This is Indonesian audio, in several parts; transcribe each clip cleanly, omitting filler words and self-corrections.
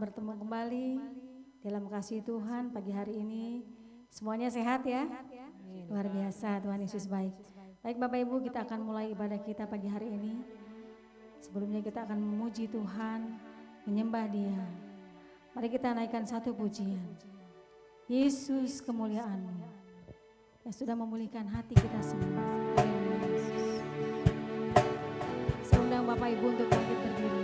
bertemu kembali dalam kasih Tuhan pagi hari ini. Semuanya sehat ya? Luar biasa, Tuhan Yesus baik. Baik Bapak Ibu, kita akan mulai ibadah kita pagi hari ini. Sebelumnya kita akan memuji Tuhan, menyembah Dia. Mari kita naikkan satu pujian. Yesus kemuliaan-Mu yang sudah memulihkan hati kita semua. Haleluya Yesus. Saya undang Bapak Ibu untuk bangkit berdiri.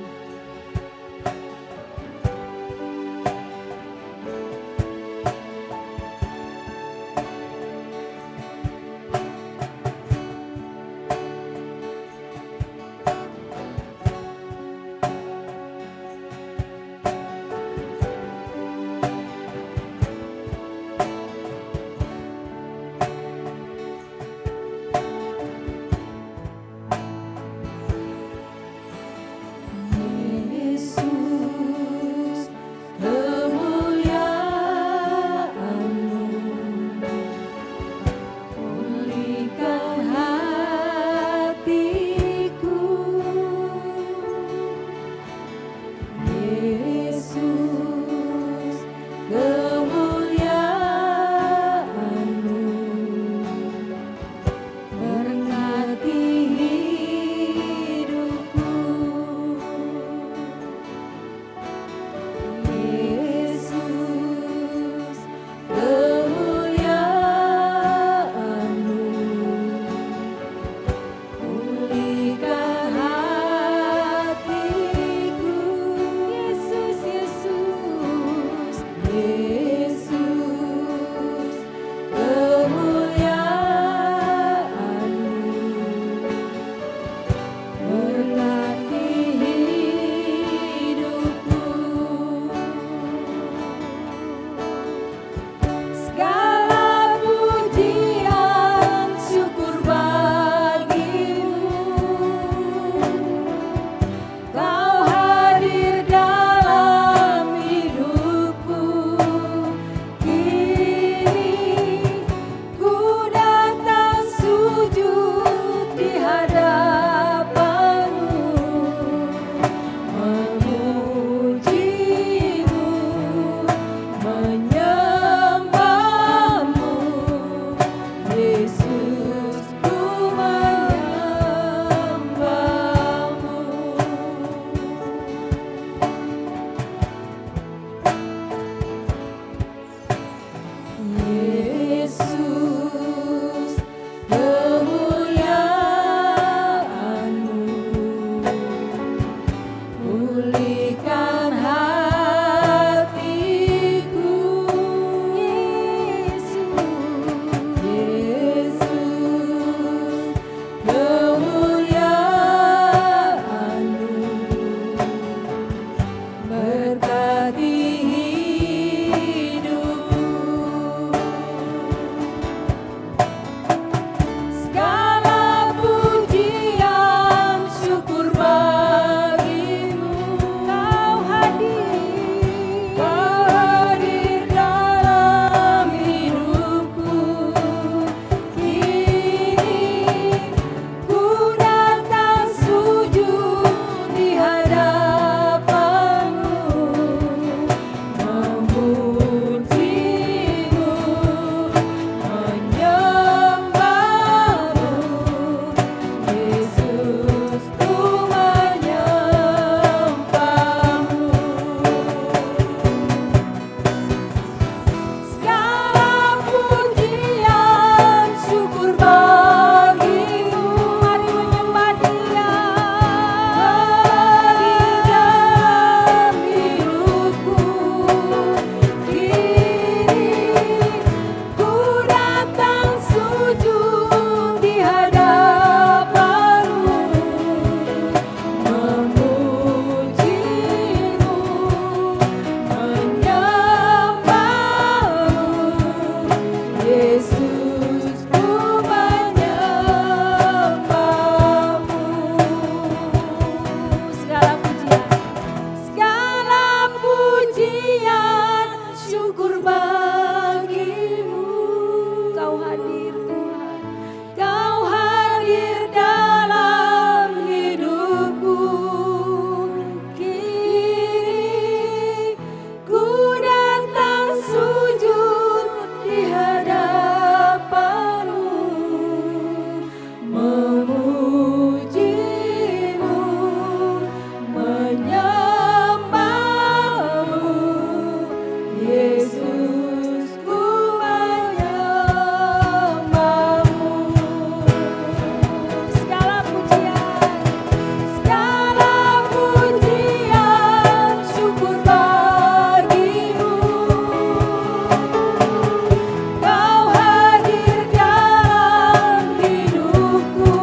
Yesus ku menyembahmu. Segala pujian, syukur bagimu. Kau hadir dalam hidupku.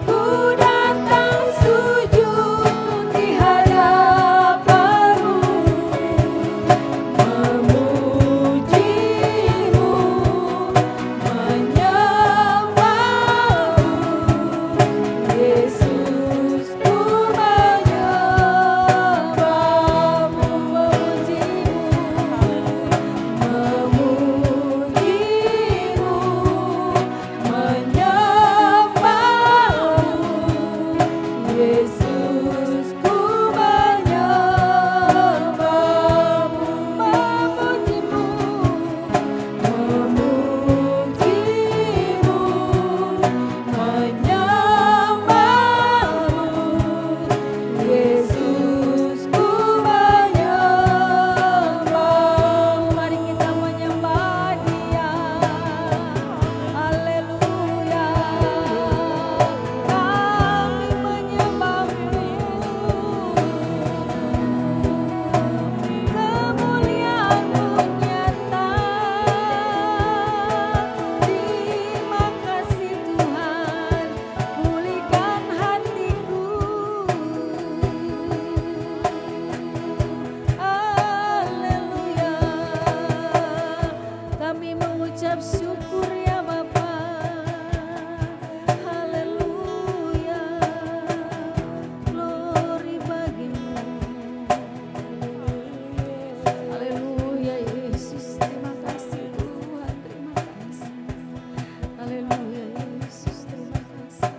Ku datang sujud di hadapanmu, memujimu, menyembahmu. Yesus ku menyembahmu, memujimu, menyembahmu. Yesus ku menyembahmu, memujimu, memujimu, menyembahmu. Yesus ku menyembahmu. Mari kita menyembah Dia. Haleluya. Kami menyembahmu. Kemuliaan-Mu nyata. Terima kasih Tuhan, pulihkan hatiku. Haleluya. Kami mengucap syukur ya Bapa. Haleluya. Glory bagimu. Haleluya Yesus, terima kasih Tuhan, terima kasih. Haleluya Yesus, terima kasih.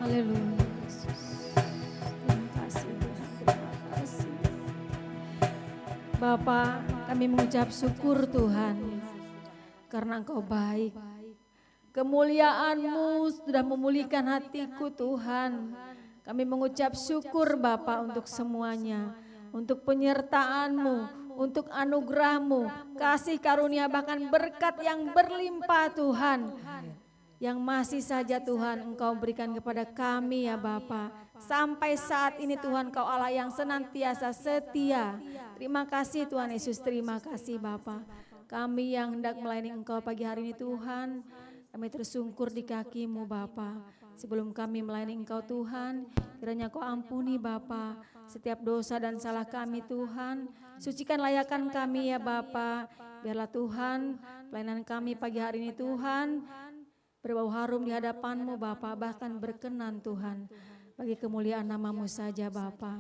Haleluya Yesus, terima kasih Tuhan, terima kasih. Bapa, kami mengucap syukur Tuhan, karena Engkau baik. Kemuliaan-Mu sudah memulihkan hatiku Tuhan. Kami mengucap syukur Bapa untuk semuanya, untuk penyertaan-Mu, untuk anugerah-Mu, kasih karunia bahkan berkat yang berlimpah Tuhan. Yang masih saja Tuhan Engkau berikan kepada kami ya Bapa. Sampai saat ini Tuhan Kau Allah yang senantiasa setia. Terima kasih Tuhan Yesus, terima kasih Bapa. Kami yang hendak melayani Engkau pagi hari ini Tuhan, kami tersungkur di kaki-Mu Bapa. Sebelum kami melayani Engkau Tuhan, kiranya Kau ampuni Bapa setiap dosa dan salah kami Tuhan. Sucikan layakan kami ya Bapa. Biarlah Tuhan pelayanan kami pagi hari ini Tuhan berbau harum di hadapan-Mu Bapa, bahkan berkenan Tuhan bagi kemuliaan nama-Mu saja Bapa.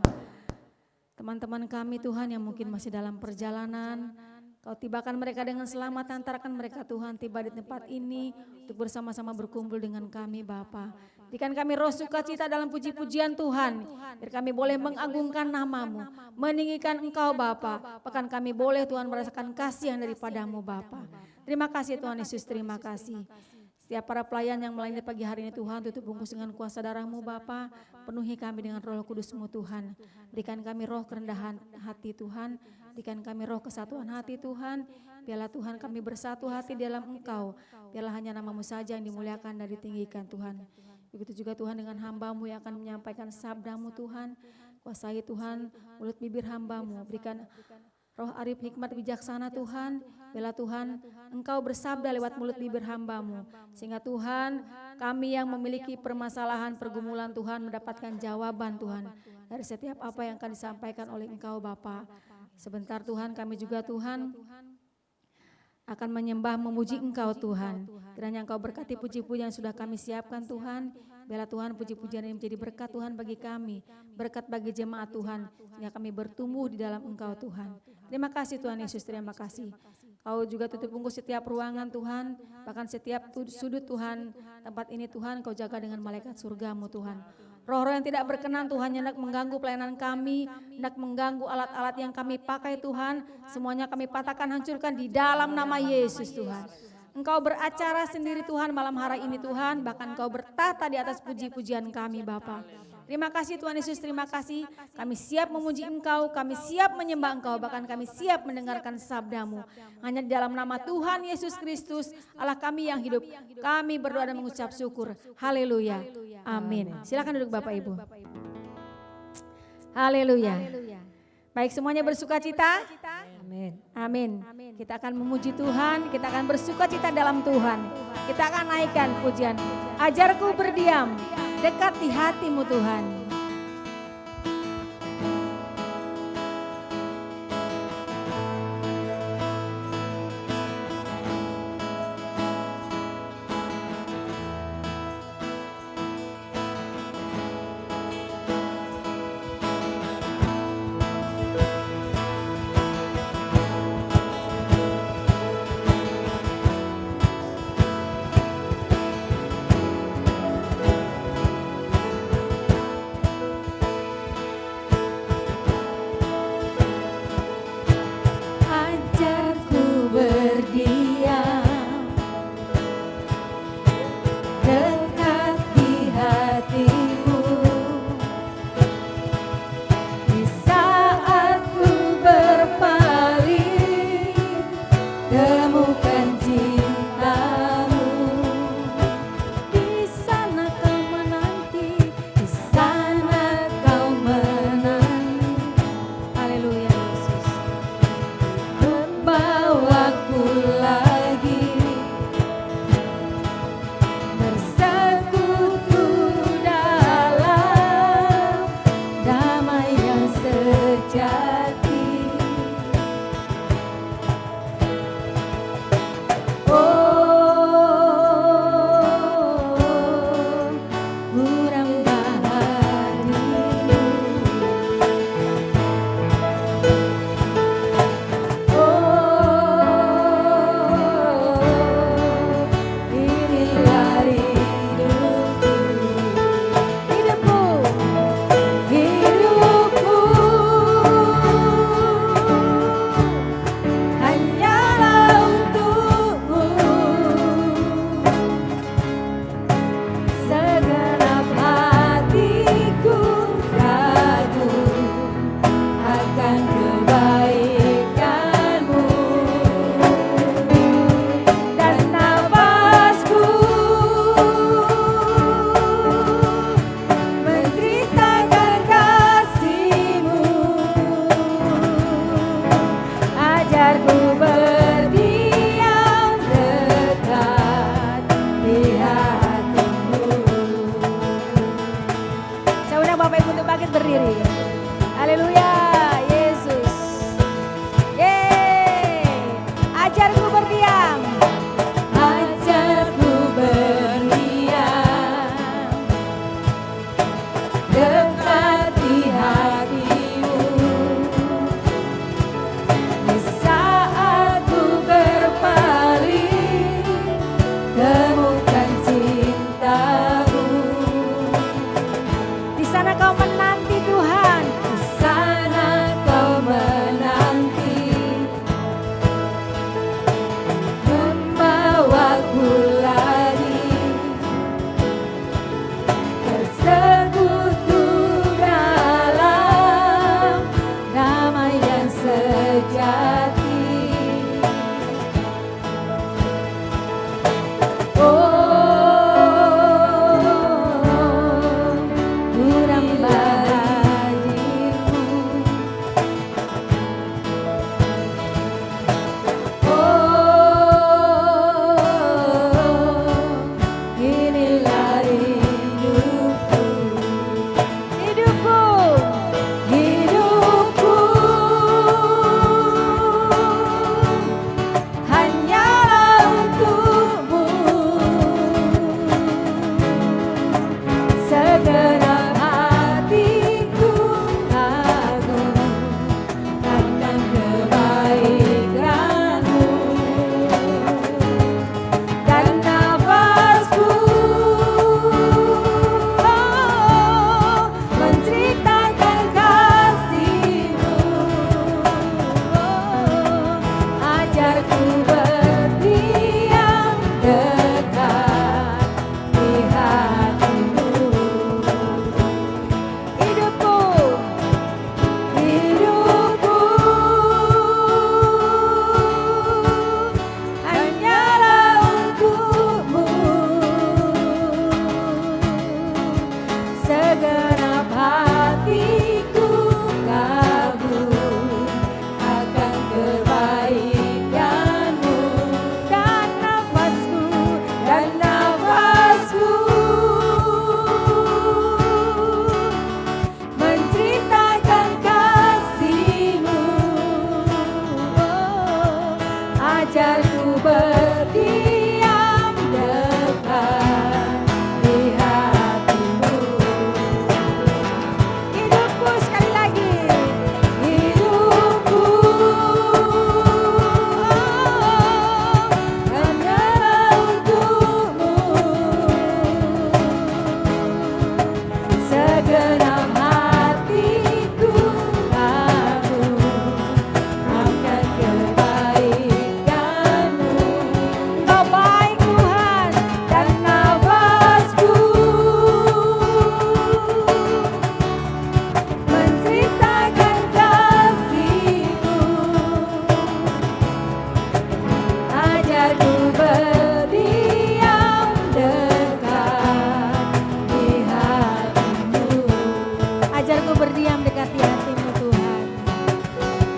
Teman-teman kami Tuhan yang mungkin masih dalam perjalanan, Kau tibakan mereka dengan selamat, antarkan mereka Tuhan tiba di tempat ini untuk bersama-sama berkumpul dengan kami Bapa. Berikan kami roh sukacita dalam puji-pujian Tuhan, biar kami boleh mengagungkan nama-Mu, meninggikan Engkau Bapa. Bahkan kami boleh Tuhan merasakan kasih yang daripada-Mu Bapa. Terima kasih Tuhan Yesus, terima kasih. Setiap para pelayan yang melayani pagi hari ini Tuhan, tutup bungkus dengan kuasa darah-Mu Bapa. Penuhi kami dengan roh kudus-Mu Tuhan. Berikan kami roh kerendahan hati Tuhan. Berikan kami roh kesatuan hati Tuhan. Biarlah Tuhan kami bersatu hati dalam Engkau. Biarlah hanya nama-Mu saja yang dimuliakan dan ditinggikan Tuhan. Begitu juga Tuhan dengan hamba-Mu yang akan menyampaikan sabda-Mu Tuhan. Kuasai Tuhan mulut bibir hamba-Mu. Berikan roh arif hikmat bijaksana Tuhan. Biarlah Tuhan Engkau bersabda lewat mulut bibir hamba-Mu. Sehingga Tuhan kami yang memiliki permasalahan pergumulan Tuhan mendapatkan jawaban Tuhan. Dari setiap apa yang akan disampaikan oleh Engkau Bapa. Sebentar Tuhan kami juga Tuhan akan menyembah memuji Engkau Tuhan. Kiranya Engkau berkati puji-pujian yang sudah kami siapkan Tuhan. Biarlah Tuhan puji-pujian ini menjadi berkat Tuhan bagi kami. Berkat bagi jemaat Tuhan. Sehingga kami bertumbuh di dalam Engkau Tuhan. Terima kasih Tuhan Yesus, terima kasih. Kau juga tutup bungkus setiap ruangan Tuhan. Bahkan setiap sudut Tuhan. Tempat ini Tuhan Kau jaga dengan malaikat surga-Mu Tuhan. Roh-roh yang tidak berkenan Tuhan yang hendak mengganggu pelayanan kami, hendak mengganggu alat-alat yang kami pakai Tuhan. Semuanya kami patahkan, hancurkan di dalam nama Yesus Tuhan. Engkau beracara sendiri Tuhan malam hari ini Tuhan. Bahkan Engkau bertata di atas puji-pujian kami Bapa. Terima kasih Tuhan Yesus, terima kasih. Kami siap memuji Engkau, kami siap menyembah Engkau, bahkan kami siap mendengarkan sabda-Mu. Hanya di dalam nama Tuhan Yesus Kristus, Allah kami yang hidup, kami berdoa dan mengucap syukur. Haleluya. Amin. Silakan duduk Bapak Ibu. Haleluya. Baik, semuanya bersuka cita? Amin. Amin. Kita akan memuji Tuhan, kita akan bersuka cita dalam Tuhan. Kita akan naikkan pujian. Ajarku berdiam, dekat di hatimu Tuhan. semuanya mendekati hati-Mu Tuhan.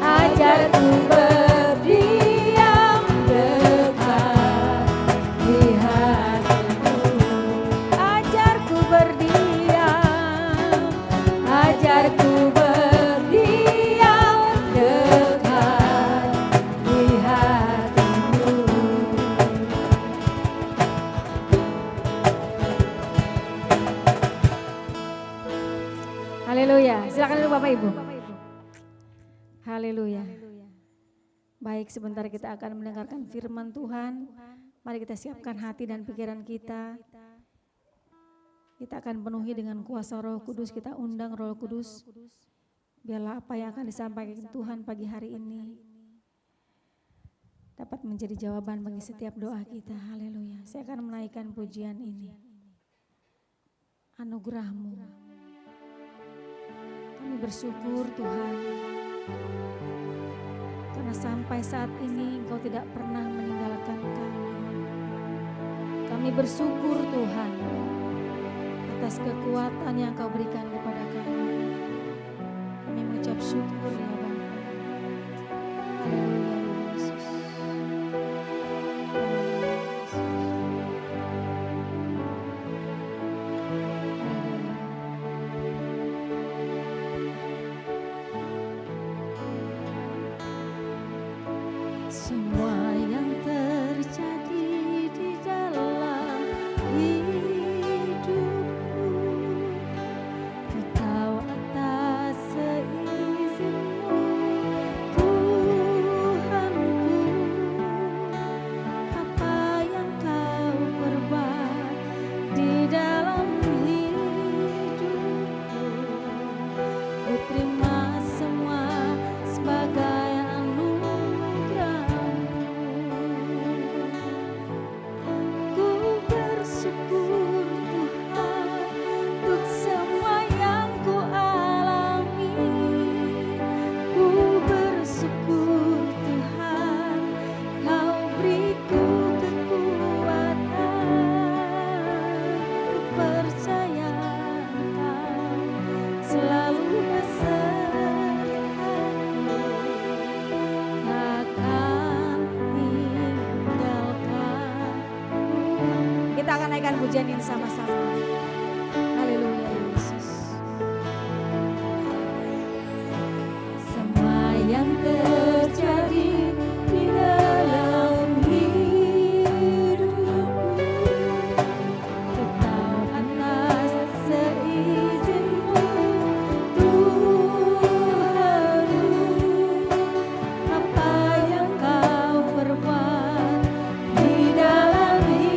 Ajarku berdiam dekat di hati-Mu. Ajarku berdiam, ajarku berdiam dekat di hati-Mu. Haleluya. Silakan dulu Bapak Ibu. Haleluya. Baik, sebentar kita akan mendengarkan firman Tuhan. Mari kita siapkan hati dan pikiran kita. Kita akan penuhi dengan kuasa Roh Kudus. Kita undang Roh Kudus. Biarlah apa yang akan disampaikan Tuhan pagi hari ini dapat menjadi jawaban bagi setiap doa kita. Haleluya. Saya akan menaikkan pujian ini. Anugerah-Mu. Kami bersyukur Tuhan, karena sampai saat ini Engkau tidak pernah meninggalkan kami. Kami bersyukur Tuhan atas kekuatan yang Kau berikan kepada kami. Kami mengucap syukur ya Bapa. Haleluya Yesus. Semua yang terjadi di dalam hidupku, Ku tahu atas seizinmu Tuhanku. Apa yang Kau perbuat di dalam hidupku, Ku terima semua sebagai pujian ini sama-sama. Haleluya Yesus. Semua yang terjadi di dalam hidupku, Ku tahu atas seizinmu Tuhanku. Apa yang Kau perbuat di dalam hidupku,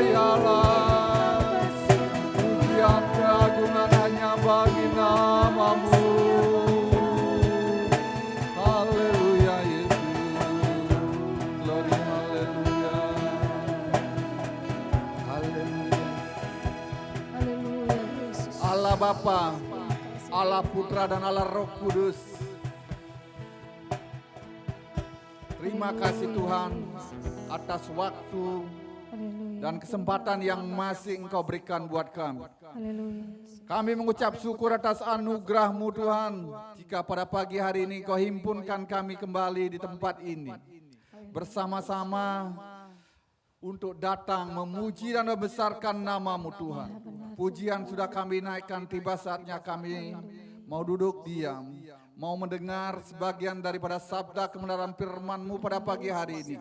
ya Allah. Pujian keagungan hanya bagi nama-Mu. Haleluya Yesus. Glory haleluya. Haleluya. Haleluya Yesus. Allah Bapa, Allah Putra dan Allah Roh Kudus. Terima kasih Tuhan atas waktu Haleluya. dan kesempatan yang masih Engkau berikan buat kami. Haleluya. Kami mengucap syukur atas anugerah-Mu Tuhan. Jika pada pagi hari ini Kau himpunkan kami kembali di tempat ini. Bersama-sama untuk datang memuji dan membesarkan nama-Mu Tuhan. Pujian sudah kami naikkan, tiba saatnya kami mau duduk diam. Mau mendengar sebagian daripada sabda kebenaran firman-Mu pada pagi hari ini.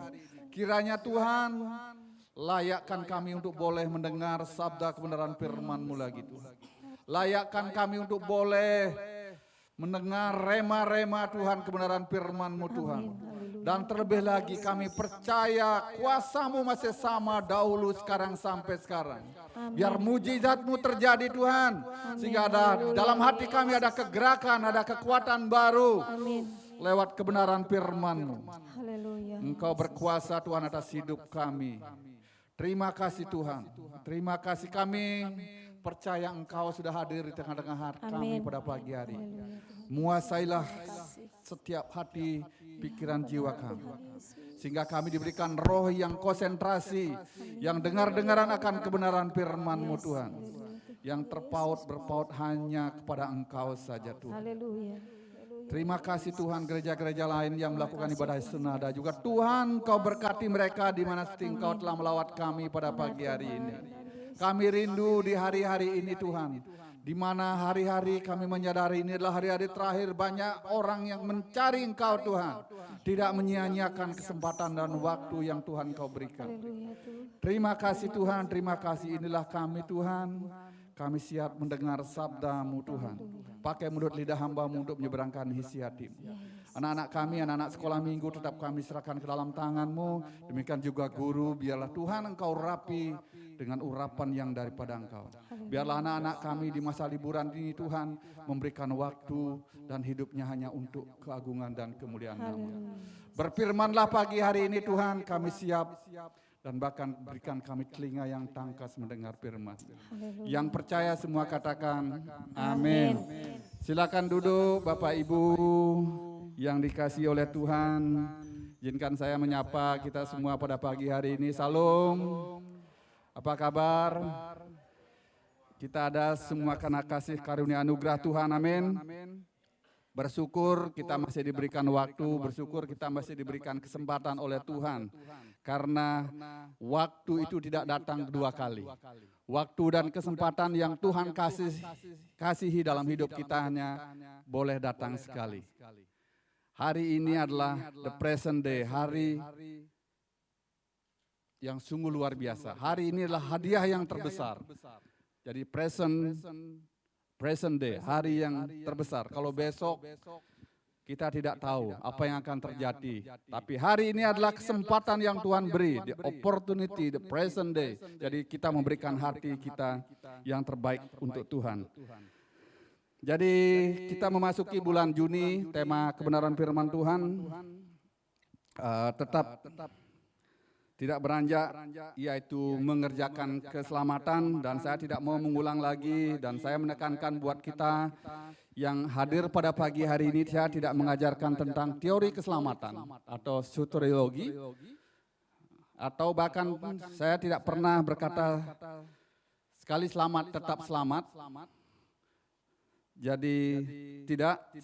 Kiranya Tuhan layakkan kami untuk boleh mendengar sabda kebenaran firman-Mu lagi Tuhan. Layakkan kami untuk boleh mendengar rema-rema Tuhan kebenaran firman-Mu Tuhan. Dan terlebih lagi kami percaya kuasa-Mu masih sama dahulu, sekarang sampai sekarang. Biar mujizat-Mu terjadi Tuhan. Sehingga ada dalam hati kami ada kegerakan, ada kekuatan baru. Lewat kebenaran firman-Mu. Haleluya. Engkau berkuasa Tuhan atas hidup kami. Terima kasih Tuhan. Terima kasih kami percaya Engkau sudah hadir di tengah-tengah hati kami pada pagi hari. Muasailah setiap hati, pikiran, jiwa kami. Sehingga kami diberikan roh yang konsentrasi, yang dengar-dengaran akan kebenaran firman-Mu Tuhan. Yang terpaut berpaut hanya kepada Engkau saja Tuhan. Haleluya. Terima kasih Tuhan, gereja-gereja lain yang melakukan ibadah senada juga Tuhan Kau berkati mereka di mana Engkau telah melawat kami pada pagi hari ini. Kami rindu di hari-hari ini Tuhan, di mana hari-hari kami menyadari ini adalah hari-hari terakhir, banyak orang yang mencari Engkau Tuhan, tidak menyia-nyiakan kesempatan dan waktu yang Tuhan Kau berikan. Terima kasih Tuhan, terima kasih, inilah kami Tuhan. Kami siap mendengar sabda-Mu Tuhan. Pakai mulut lidah hamba-Mu untuk menyeberangkan isi hati-Mu. Anak-anak kami, anak-anak sekolah minggu tetap kami serahkan ke dalam tangan-Mu. Demikian juga guru, biarlah Tuhan Engkau rapi dengan urapan yang daripada Engkau. Biarlah anak-anak kami di masa liburan ini Tuhan memberikan waktu dan hidupnya hanya untuk keagungan dan kemuliaan nama. Berfirmanlah pagi hari ini Tuhan, kami siap. Dan bahkan berikan kami telinga yang tangkas mendengar firman. Yang percaya semua katakan amin. Silakan duduk Bapak Ibu yang dikasihi oleh Tuhan. Izinkan saya menyapa kita semua pada pagi hari ini. Salam. Apa kabar? Kita ada semua karena kasih karunia anugerah Tuhan. Amin. Bersyukur kita masih diberikan waktu, bersyukur kita masih diberikan kesempatan oleh Tuhan. Karena waktu itu tidak datang dua kali. Waktu dan kesempatan yang Tuhan kasihi dalam hidup kita hanya boleh datang sekali. Hari ini adalah the present day, hari yang sungguh luar biasa. Hari ini adalah hadiah yang terbesar. Jadi present day, hari yang terbesar. Kalau besok kita tidak tahu apa yang akan terjadi. Tapi hari ini adalah kesempatan yang Tuhan beri, the opportunity, the present day. Jadi kita memberikan hati kita yang terbaik untuk Tuhan. Jadi kita memasuki bulan Juni, tema kebenaran firman Tuhan tetap tidak beranjak, yaitu mengerjakan keselamatan. Dan saya tidak mau mengulang lagi, dan saya menekankan buat kita yang hadir pada pagi hari ini, saya tidak mengajarkan tentang teori keselamatan atau soteriologi, atau bahkan saya tidak pernah berkata sekali selamat tetap selamat. Jadi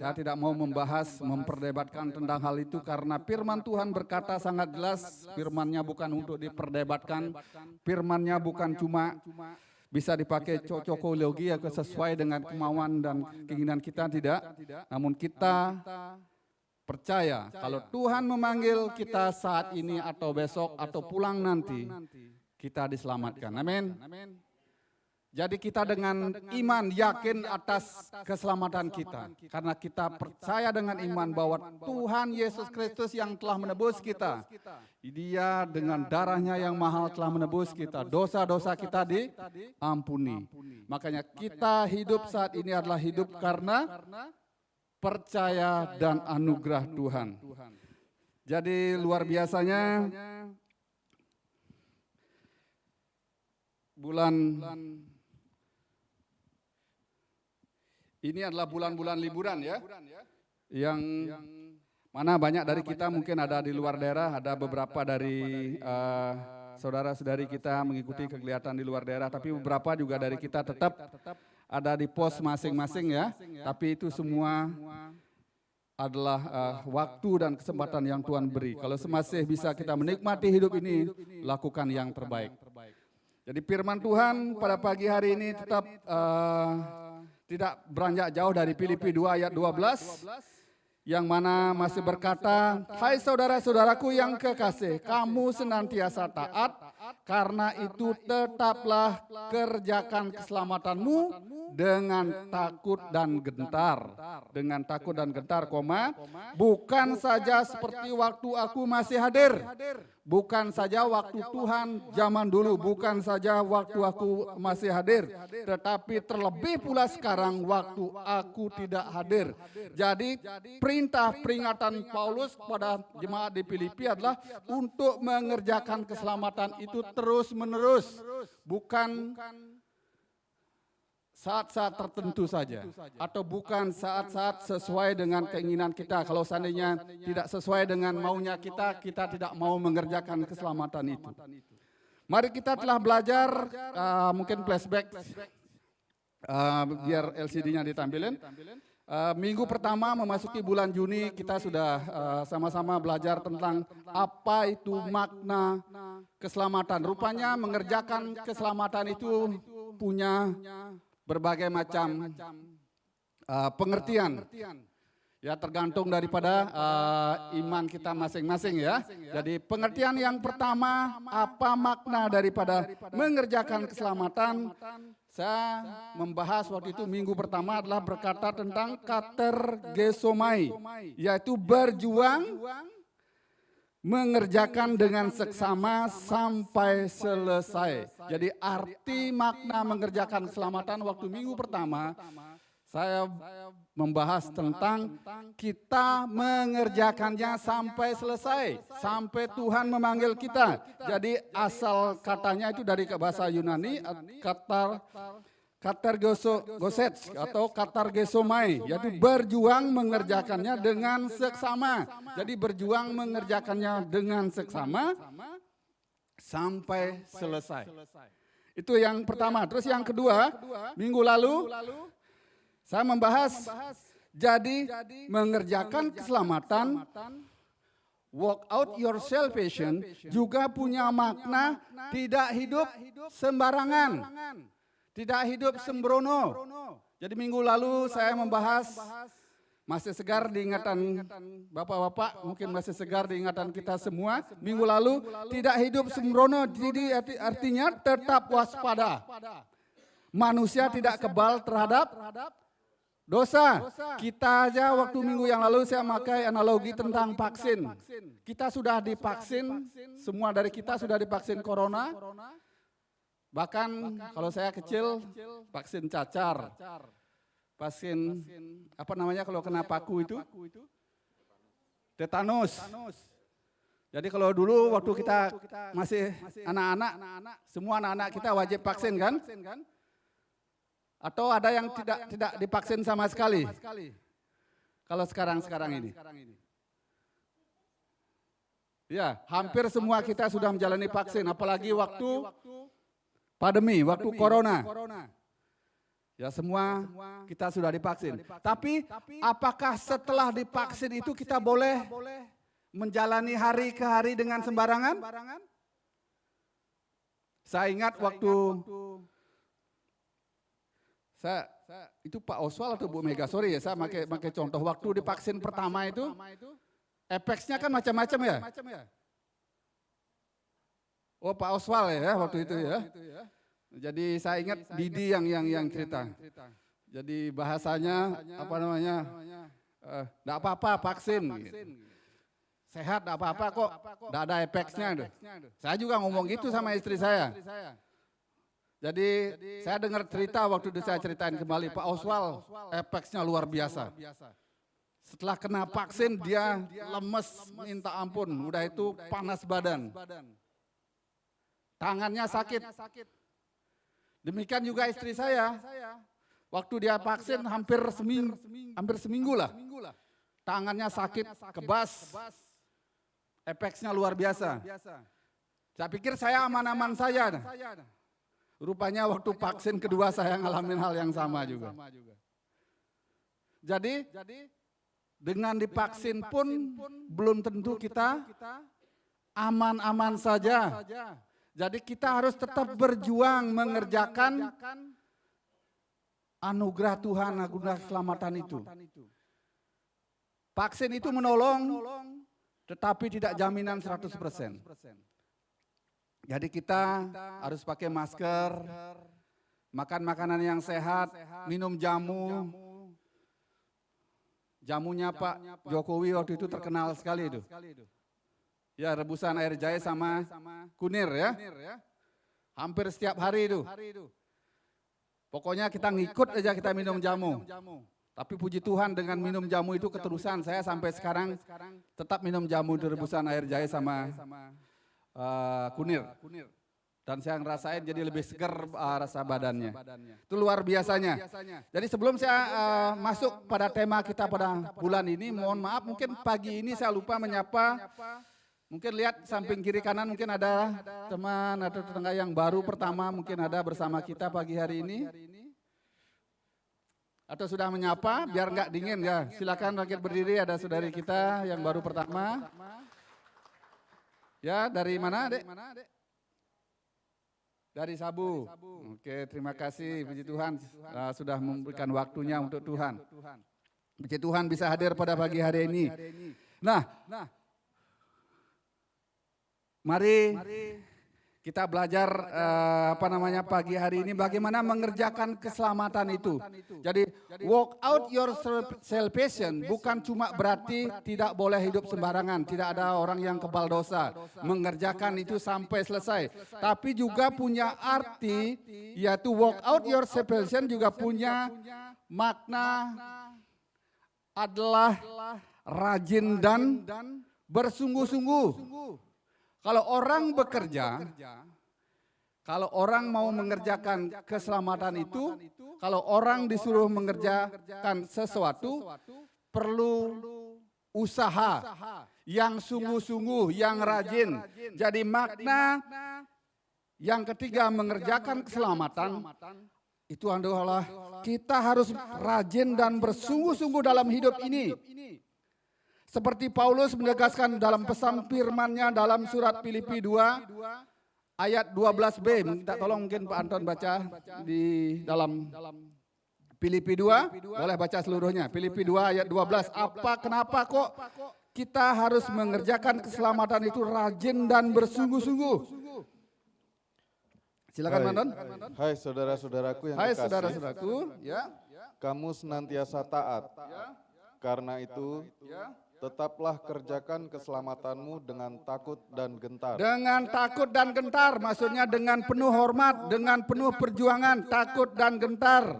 saya tidak mau membahas, memperdebatkan tentang hal itu, karena firman Tuhan berkata sangat jelas, firman-Nya bukan untuk diperdebatkan, firman-Nya bukan cuma bisa dipakai cocokologi yang sesuai dengan kemauan dan keinginan kita, tidak. Namun kita percaya kalau Tuhan memanggil kita saat ini atau besok atau pulang nanti, kita diselamatkan. Amin. Jadi kita dengan iman yakin atas keselamatan kita. Karena kita percaya dengan iman bahwa Tuhan Yesus Kristus yang telah menebus kita. Dia dengan darahnya yang mahal telah menebus kita. Dosa-dosa kita diampuni. Makanya kita hidup saat ini adalah hidup karena percaya dan anugerah Tuhan. Jadi luar biasanya ini adalah bulan-bulan liburan ya, yang mana banyak dari kita mungkin ada di luar daerah, ada beberapa dari saudara-saudari kita mengikuti kegiatan di luar daerah, tapi beberapa juga dari kita tetap ada di pos masing-masing ya, tapi itu semua adalah waktu dan kesempatan yang Tuhan beri. Kalau masih bisa kita menikmati hidup ini, lakukan yang terbaik. Jadi firman Tuhan pada pagi hari ini tetap tidak beranjak jauh dari Filipi 2 ayat 12, yang mana masih berkata, hai saudara-saudaraku yang kekasih, kamu senantiasa taat, karena itu tetaplah kerjakan keselamatanmu dengan takut dan gentar. Dengan takut dan gentar, bukan saja seperti waktu aku masih hadir. Bukan saja waktu Tuhan zaman dulu, bukan saja waktu aku masih hadir, tetapi terlebih pula sekarang waktu aku tidak hadir. Jadi perintah peringatan Paulus kepada jemaat di Filipi adalah untuk mengerjakan keselamatan itu terus menerus, bukan saat-saat tertentu saja, atau bukan saat-saat sesuai dengan keinginan kita. Kalau seandainya tidak sesuai dengan maunya kita, kita tidak mau mengerjakan keselamatan itu. Mari kita telah belajar, mungkin flashback, biar LCD-nya ditampilin. Minggu pertama memasuki bulan Juni, kita sudah sama-sama belajar tentang apa itu makna keselamatan. Rupanya mengerjakan keselamatan itu punya berbagai macam pengertian, ya tergantung daripada iman kita masing-masing ya. Jadi pengertian yang pertama, apa makna daripada mengerjakan keselamatan? Saya membahas waktu itu minggu pertama adalah berkata tentang katergesomai, yaitu berjuang mengerjakan dengan seksama sampai selesai. Jadi arti makna mengerjakan keselamatan waktu minggu pertama, saya membahas tentang kita mengerjakannya sampai selesai, sampai Tuhan memanggil kita. Jadi asal katanya itu dari bahasa Yunani, katergoset atau katargesomai, yaitu berjuang mengerjakannya dengan seksama. Jadi berjuang mengerjakannya dengan seksama sampai selesai. Itu yang pertama. Terus yang kedua, minggu lalu saya membahas jadi mengerjakan keselamatan, walk out your salvation juga punya makna tidak hidup sembarangan. Tidak hidup sembrono. Jadi minggu lalu saya membahas, masih segar di ingatan bapak-bapak, mungkin masih segar di ingatan kita semua. Minggu lalu tidak hidup sembrono, jadi artinya tetap waspada. Manusia tidak kebal terhadap dosa. Kita aja waktu minggu yang lalu saya pakai analogi tentang vaksin. Kita sudah divaksin, semua dari kita sudah divaksin corona. Bahkan kalau saya kecil, vaksin cacar, vaksin apa namanya kalau kena paku itu? Tetanus. Jadi kalau dulu waktu kita masih anak-anak, semua anak-anak kita wajib vaksin kan? Atau ada yang tidak divaksin sama sekali? Kalau sekarang ini. Ya, hampir semua kita sudah menjalani vaksin, apalagi waktu pandemi, waktu corona. Ya semua kita sudah divaksin. Tapi apakah setelah divaksin itu kita boleh menjalani hari ke hari dengan sembarangan? Saya ingat waktu itu Pak Oswald atau Bu Mega, sorry ya saya pakai contoh. Waktu divaksin pertama itu, efeknya kan macam-macam ya. Oh Pak Oswald ya waktu itu ya. Jadi saya ingat Didi yang cerita. Jadi bahasanya apa namanya? Enggak apa-apa vaksin. Gitu. Sehat enggak apa-apa kok. Enggak ada efeknya. Saya juga ngomong gitu sama istri saya. Jadi saya dengar cerita waktu itu saya ceritain kembali Pak Oswald, efeknya luar biasa. Setelah kena vaksin dia lemes minta ampun, udah itu panas badan. Tangannya sakit. Demikian juga istri saya. Waktu dia vaksin hampir seminggu lah. Tangannya sakit, kebas. Efeknya luar biasa. Saya pikir saya aman-aman saja. Rupanya waktu vaksin kedua saya ngalamin hal yang sama juga. Jadi dengan divaksin pun belum tentu kita aman-aman saja. Jadi kita harus tetap berjuang mengerjakan anugerah Tuhan, anugerah keselamatan itu. Vaksin itu menolong, tetapi tidak jaminan 100%. Jadi kita harus pakai masker, makan makanan yang sehat, minum jamu. Jamunya Pak Jokowi waktu itu terkenal sekali itu. Ya, rebusan air jahe sama kunir ya. Hampir setiap hari itu. Pokoknya kita ngikut aja kita minum jamu. Tapi puji Tuhan dengan minum jamu itu keterusan. Saya sampai sekarang tetap minum jamu di rebusan air jahe sama kunir. Dan saya ngerasain jadi lebih segar rasa badannya. Itu luar biasanya. Jadi sebelum saya masuk pada tema kita pada bulan ini, mohon maaf mungkin pagi ini saya lupa menyapa. Mungkin lihat samping kiri kanan mungkin ada teman atau tetangga yang baru pertama mungkin ada bersama kita pagi hari ini. Atau sudah menyapa biar nggak dingin ya. Silakan bangkit berdiri, ada saudari kita yang baru pertama. Ya, dari mana, Dek? Dari Sabu. Oke, terima kasih puji Tuhan sudah memberikan waktunya untuk Tuhan. Puji Tuhan bisa hadir pada pagi hari ini. Nah, mari kita belajar pagi hari ini bagaimana mengerjakan keselamatan itu. Jadi walk out your salvation bukan cuma berarti tidak boleh hidup sembarangan, tidak ada orang yang kebal dosa, mengerjakan itu sampai selesai. Tapi juga punya arti yaitu walk out your salvation juga punya makna adalah rajin dan bersungguh-sungguh. Kalau orang bekerja, kalau orang mau mengerjakan keselamatan itu, kalau orang disuruh mengerjakan sesuatu, perlu usaha yang sungguh-sungguh, yang rajin. Jadi makna yang ketiga mengerjakan keselamatan, itu adalah kita harus rajin dan bersungguh-sungguh dalam hidup ini. Seperti Paulus menegaskan dalam pesan firman-Nya dalam surat Filipi 2 ayat 12b. Minta tolong mungkin Pak Anton baca di dalam Filipi 2, boleh baca seluruhnya. Filipi 2 ayat 12. Kenapa kok kita harus mengerjakan keselamatan itu rajin dan bersungguh-sungguh? Silakan Pak Anton. Hai saudara-saudaraku yang Hai kekasih. saudara-saudaraku, ya. Kamu senantiasa taat. Karena itu, tetaplah kerjakan keselamatanmu dengan takut dan gentar. Dengan takut dan gentar, maksudnya dengan penuh hormat, dengan penuh perjuangan, takut dan gentar.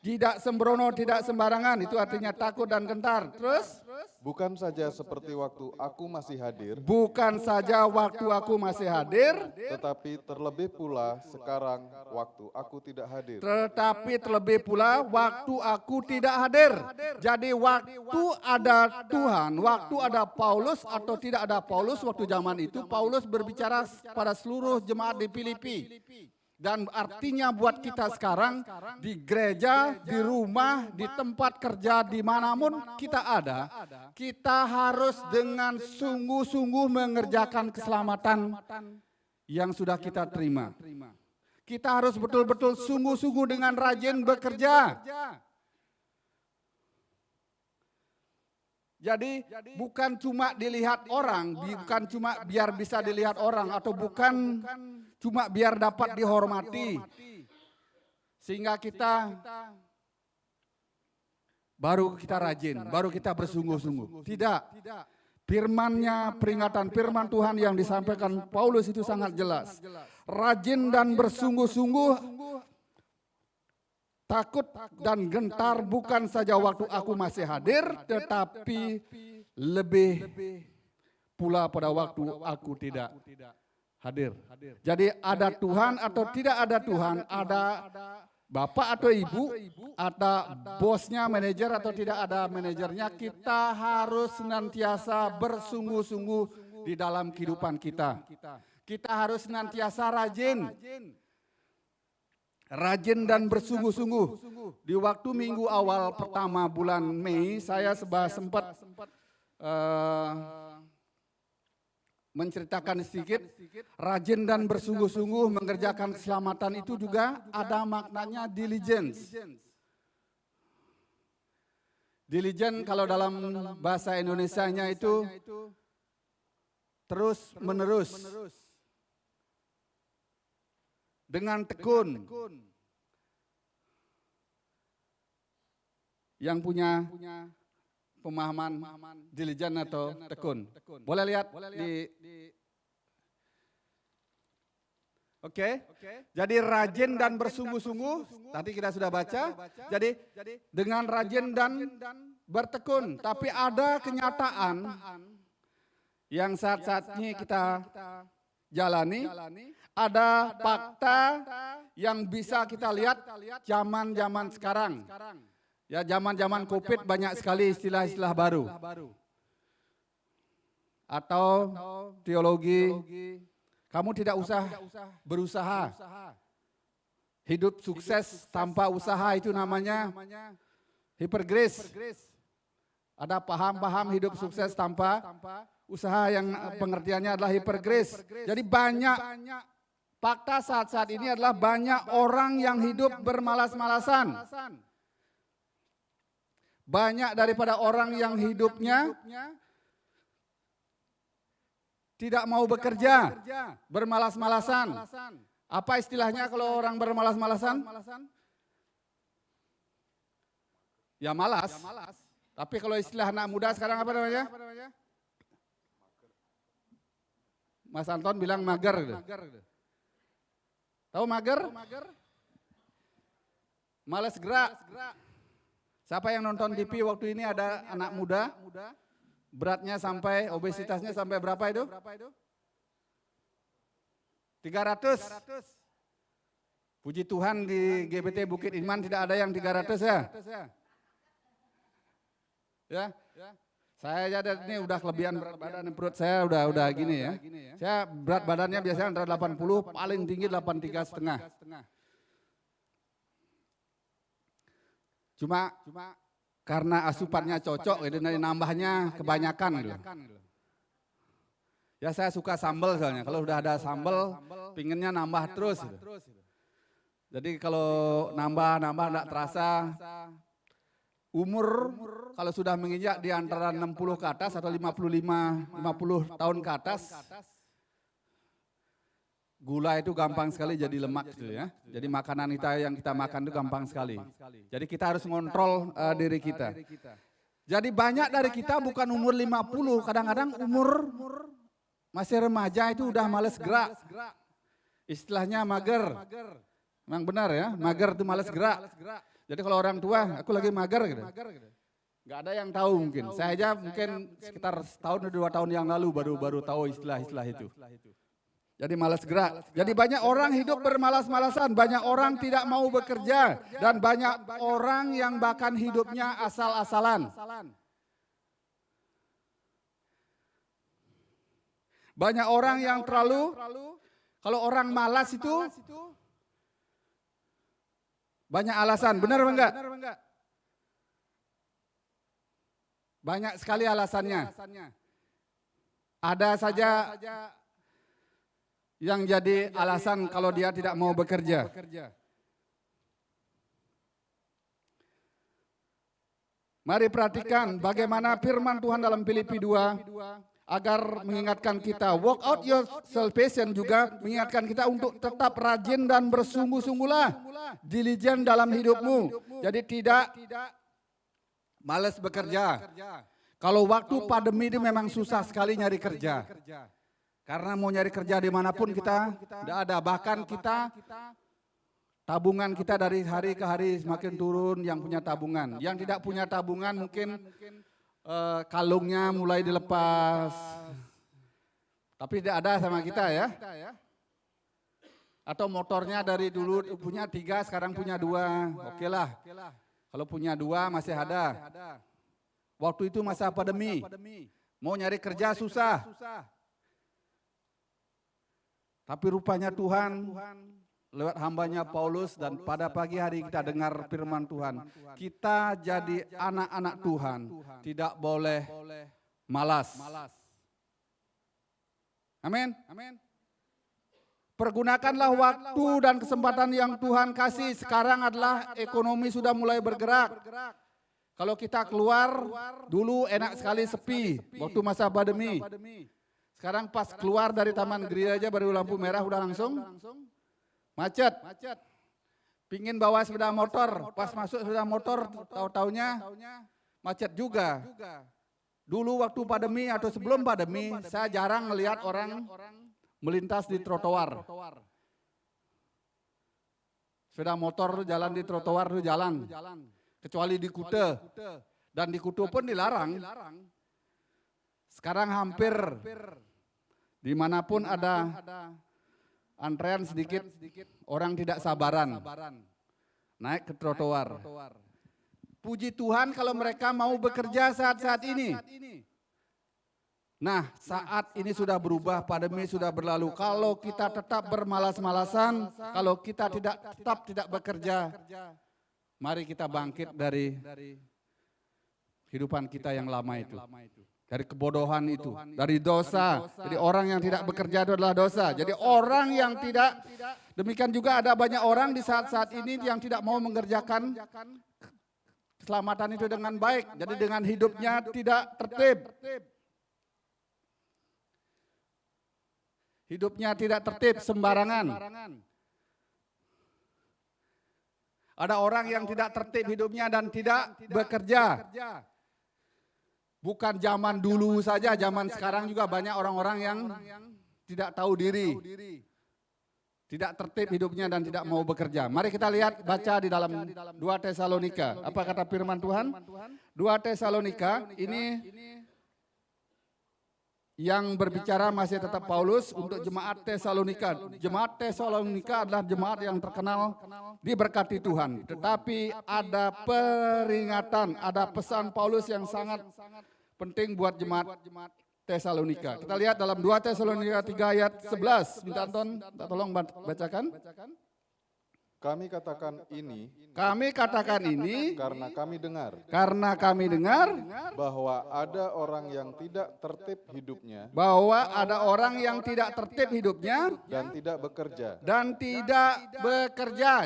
Tidak sembrono, tidak sembarangan, itu artinya takut dan gentar. Terus? Bukan saja seperti waktu aku masih hadir, Bukan saja waktu aku masih hadir, tetapi terlebih pula sekarang waktu aku tidak hadir. tetapi terlebih pula waktu aku tidak hadir. Jadi waktu ada Tuhan, waktu ada Paulus atau tidak ada Paulus waktu zaman itu, Paulus berbicara pada seluruh jemaat di Filipi. Dan artinya buat kita sekarang di gereja, di rumah, di tempat kerja, dimanapun kita ada, kita harus dengan sungguh-sungguh mengerjakan keselamatan yang sudah kita terima. Kita harus betul-betul sungguh-sungguh dengan rajin bekerja. Jadi bukan cuma dilihat orang, bukan cuma biar bisa dilihat orang, atau bukan cuma biar dapat dihormati. Sehingga kita baru kita rajin, baru kita bersungguh-sungguh. Tidak. Firman-Nya, peringatan firman Tuhan yang disampaikan Paulus itu sangat jelas. Rajin dan bersungguh-sungguh, takut dan gentar bukan saja waktu aku masih hadir, tetapi lebih pula pada waktu aku tidak hadir. Jadi ada Tuhan atau tidak ada Tuhan, ada bapak atau ibu, ada bosnya, manajer atau tidak ada manajernya, kita harus senantiasa bersungguh-sungguh di dalam kehidupan kita. Kita harus senantiasa rajin dan bersungguh-sungguh. Di waktu minggu awal pertama bulan Mei, saya sempat menceritakan sedikit, rajin dan bersungguh-sungguh mengerjakan keselamatan itu juga ada maknanya diligence. Diligence kalau dalam bahasa Indonesianya itu terus menerus, dengan tekun. Yang punya pemahaman diligent atau tekun. Boleh lihat di Oke. Jadi rajin dan bersungguh-sungguh, tadi kita sudah baca. Jadi dengan rajin dan bertekun, tapi ada kenyataan yang saat-saatnya kita jalani, ada fakta yang bisa kita lihat zaman-zaman sekarang. Ya, zaman-zaman Covid banyak sekali istilah-istilah baru. Atau teologi, kamu tidak usah berusaha. Hidup sukses tanpa usaha itu namanya hypergrace. Ada paham-paham hidup sukses tanpa usaha yang pengertiannya adalah hypergrace. Jadi banyak fakta saat-saat ini adalah banyak orang yang hidup bermalas-malasan. Banyak daripada orang yang hidupnya tidak mau bekerja, bermalas-malasan. Apa istilahnya kalau orang bermalas-malasan? Ya malas. Tapi kalau istilah anak muda sekarang apa namanya? Mas Anton bilang mager. Tahu mager? Malas gerak. Siapa yang nonton TV waktu ini ada anak muda, beratnya sampai, obesitasnya sampai berapa itu? 300. Puji Tuhan di GBT Bukit Iman tidak ada yang 300 ya. Ya. Saya aja ini udah kelebihan berat badan, perut saya udah gini ya. Saya berat badannya biasanya antara 80, paling tinggi 83,5. Cuma karena asupannya cocok, gitu, nambahnya kebanyakan gitu. Ya saya suka sambal soalnya, kalau udah ada sambal, pinginnya nambah terus. Gitu. Jadi kalau nambah enggak terasa. Umur kalau sudah menginjak di antara 60 ke atas atau 50 tahun ke atas, gula itu gampang sekali jadi lemak gitu ya. Jadi makanan yang kita makan itu gampang sekali. Jadi kita harus ngontrol diri kita. Jadi banyak dari kita bukan umur 50, kadang-kadang umur masih remaja itu udah males gerak. Istilahnya mager. Memang benar ya, mager itu males gerak. Jadi kalau orang tua, aku lagi mager gitu. Gak ada yang tahu mungkin. Saya aja mungkin sekitar setahun atau 2 tahun yang lalu baru tahu istilah-istilah itu. Jadi malas gerak. Jadi banyak orang hidup bermalas-malasan, banyak orang tidak mau bekerja, dan banyak orang yang bahkan hidupnya asal-asalan. Banyak orang yang terlalu, kalau orang malas itu banyak alasan, benar enggak? Banyak sekali alasannya. Ada saja yang jadi alasan kalau dia tidak mau bekerja. Mari perhatikan bagaimana firman Tuhan dalam Filipi 2 agar mengingatkan kita. Walk out your salvation juga mengingatkan kita untuk tetap rajin dan bersungguh-sungguhlah. Diligent dalam hidupmu. Jadi tidak malas bekerja. Kalau waktu pandemi itu memang susah sekali nyari kerja. Karena mau nyari kerja dimanapun kita tidak ada. Bahkan kita tabungan kita dari hari ke hari semakin turun yang punya tabungan. Yang tidak punya tabungan mungkin kalungnya mulai dilepas. Tapi tidak ada sama kita ya. Atau motornya dari dulu punya 3 sekarang punya 2. Oke lah. Kalau punya 2 masih ada. Waktu itu masa pandemi. Mau nyari kerja susah. Tapi rupanya Tuhan lewat hambanya Paulus dan pada pagi hari kita dengar firman Tuhan. Kita jadi anak-anak Tuhan. Tidak boleh malas. Amin. Pergunakanlah waktu dan kesempatan yang Tuhan kasih. Sekarang adalah ekonomi sudah mulai bergerak. Kalau kita keluar, dulu enak sekali sepi waktu masa pandemi. Sekarang pas keluar dari taman gereja baru lampu merah udah langsung macet. Pingin bawa sepeda motor, pas masuk sepeda motor tahu-taunya macet juga. Dulu waktu pandemi atau sebelum pandemi, saya jarang melihat orang melintas di trotoar. Sepeda motor jalan di trotoar itu jalan. Kecuali di Kute. Dan di Kute pun dilarang. Sekarang hampir dimanapun ada antrean sedikit, orang tidak sabaran naik ke trotoar. Puji Tuhan kalau mereka mau bekerja saat-saat ini. Nah, saat ini sudah berubah, pandemi sudah berlalu. Kalau kita tetap bermalas-malasan, kalau kita tetap tidak bekerja, mari kita bangkit dari kehidupan kita yang lama itu. Dari kebodohan itu, dari dosa. Jadi orang yang tidak bekerja itu adalah dosa. Jadi orang yang tidak, demikian juga ada banyak orang di saat-saat ini yang tidak mau mengerjakan keselamatan itu dengan baik. Jadi dengan hidupnya tidak tertib. Hidupnya tidak tertib, sembarangan. Ada orang yang tidak tertib hidupnya dan tidak bekerja. Bukan zaman dulu saja, zaman sekarang juga banyak orang-orang yang tidak tahu diri. Tidak tertib hidupnya dan tidak mau bekerja. Mari kita lihat, baca di dalam 2 Tesalonika. Apa kata firman Tuhan? 2 Tesalonika ini yang berbicara masih tetap Paulus untuk jemaat Tesalonika. Jemaat Tesalonika adalah jemaat yang terkenal diberkati Tuhan. Tetapi ada peringatan, ada pesan Paulus yang sangat penting buat jemaat Tesalonika. Kita lihat dalam 2 Tesalonika 3 ayat 11. Minta Anton, tolong bacakan. Kami katakan ini karena kami dengar bahwa ada orang yang tidak tertib hidupnya dan tidak bekerja.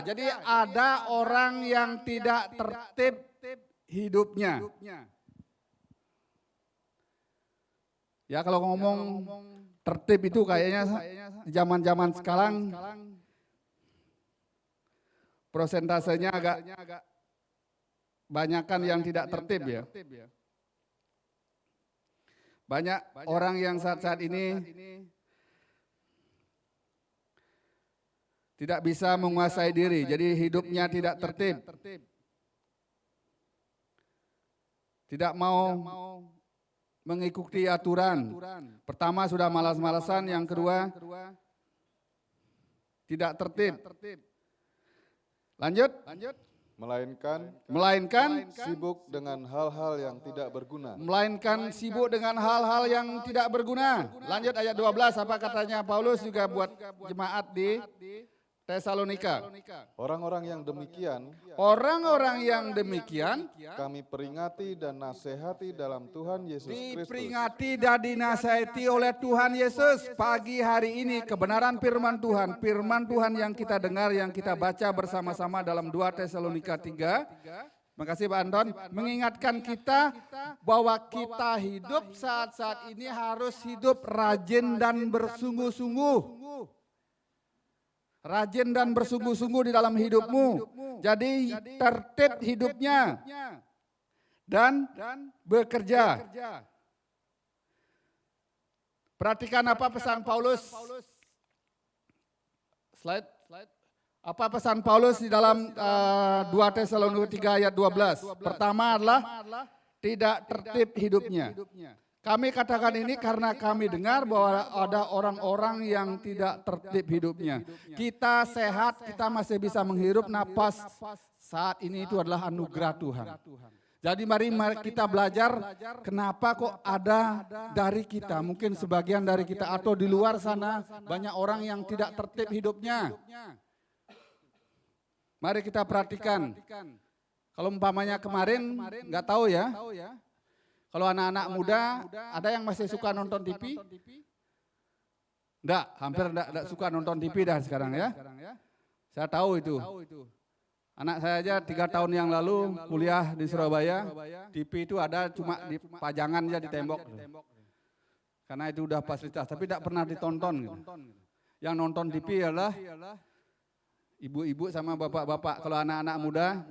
Jadi ada orang yang tidak tertib hidupnya. Ya kalau ngomong tertib itu kayaknya zaman-zaman sekarang prosentasenya agak banyakan yang tidak tertib ya. Banyak orang yang saat-saat ini tidak bisa menguasai diri, jadi hidupnya tidak tertib. Tidak mau mengikuti aturan. Pertama sudah malas-malasan, yang kedua tidak tertib. Lanjut. Melainkan sibuk dengan hal-hal yang tidak berguna. Lanjut ayat 12, apa katanya Paulus juga buat jemaat di Tesalonika. Orang-orang yang demikian kami peringati dan nasihati dalam Tuhan Yesus Kristus. Diperingati dan dinasihati oleh Tuhan Yesus. Pagi hari ini kebenaran firman Tuhan yang kita dengar, yang kita baca bersama-sama dalam 2 Tesalonika 3. Makasih Pak Anton, mengingatkan kita bahwa kita hidup saat-saat ini harus hidup rajin dan bersungguh-sungguh. Rajin dan bersungguh-sungguh di dalam hidupmu. Jadi tertib hidupnya dan bekerja. Perhatikan apa pesan Paulus. Slide. Apa pesan Paulus di dalam 2 Tesalonika 3 ayat 12? Pertama adalah tidak tertib hidupnya. Kami katakan ini karena kami dengar bahwa ada orang-orang yang tidak tertib hidupnya. Kita sehat, kita masih bisa menghirup napas saat ini, itu adalah anugerah Tuhan. Jadi mari kita belajar kenapa kok ada dari kita, mungkin sebagian dari kita atau di luar sana banyak orang yang tidak tertib hidupnya. Mari kita perhatikan. Kalau umpamanya kemarin, nggak tahu ya. Kalau anak-anak muda, ada yang masih suka nonton TV? Enggak, hampir enggak suka nonton TV dah sekarang ya. Saya tahu itu. Anak saya aja 3 tahun yang lalu kuliah di Surabaya, TV itu ada cuma di pajangan aja di tembok. Karena itu udah fasilitas, tapi tidak pernah ditonton. Gitu. Yang nonton TV adalah ibu-ibu sama bapak-bapak. Kalau anak-anak muda,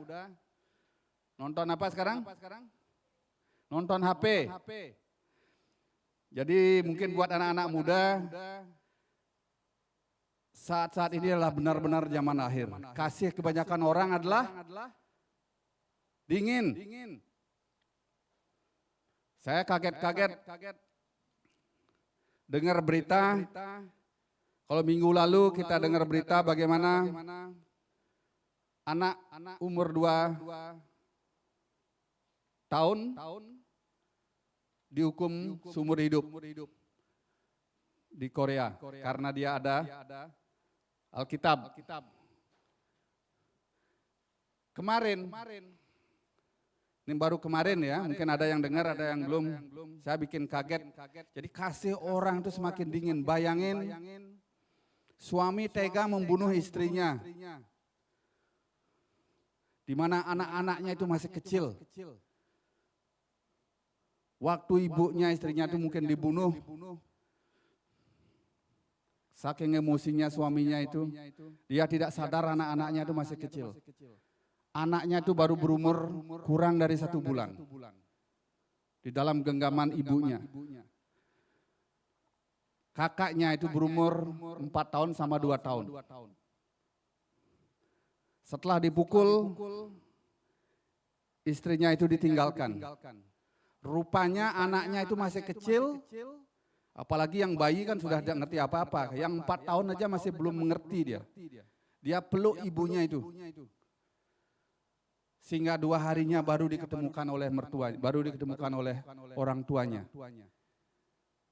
nonton apa sekarang? Nonton HP. Jadi mungkin buat anak-anak muda, saat-saat ini adalah benar-benar zaman akhir. Kasih kebanyakan orang adalah dingin. Saya kaget-kaget dengar berita. Kalau minggu lalu kita dengar berita bagaimana anak umur 2 tahun dihukum seumur hidup di Korea karena dia ada Alkitab. Kemarin, ini baru kemarin ya, mungkin ada yang dengar, ada yang belum. Saya bikin kaget. Jadi kasih orang itu semakin dingin. Bayangin, suami tega membunuh istrinya, di mana anak-anaknya itu masih kecil. Waktu ibunya, istrinya itu mungkin dibunuh. Saking emosinya suaminya itu, dia tidak sadar anak-anaknya itu masih kecil. Anaknya itu baru berumur kurang dari 1 bulan. Di dalam genggaman ibunya. Kakaknya itu berumur 4 tahun sama 2 tahun. Setelah dipukul, istrinya itu ditinggalkan. Rupanya anaknya itu masih kecil, apalagi yang bayi kan sudah tidak ngerti apa-apa. Yang 4 tahun aja masih belum mengerti dia. Dia peluk ibunya itu. Sehingga 2 harinya baru diketemukan oleh mertua, baru diketemukan oleh orang tuanya.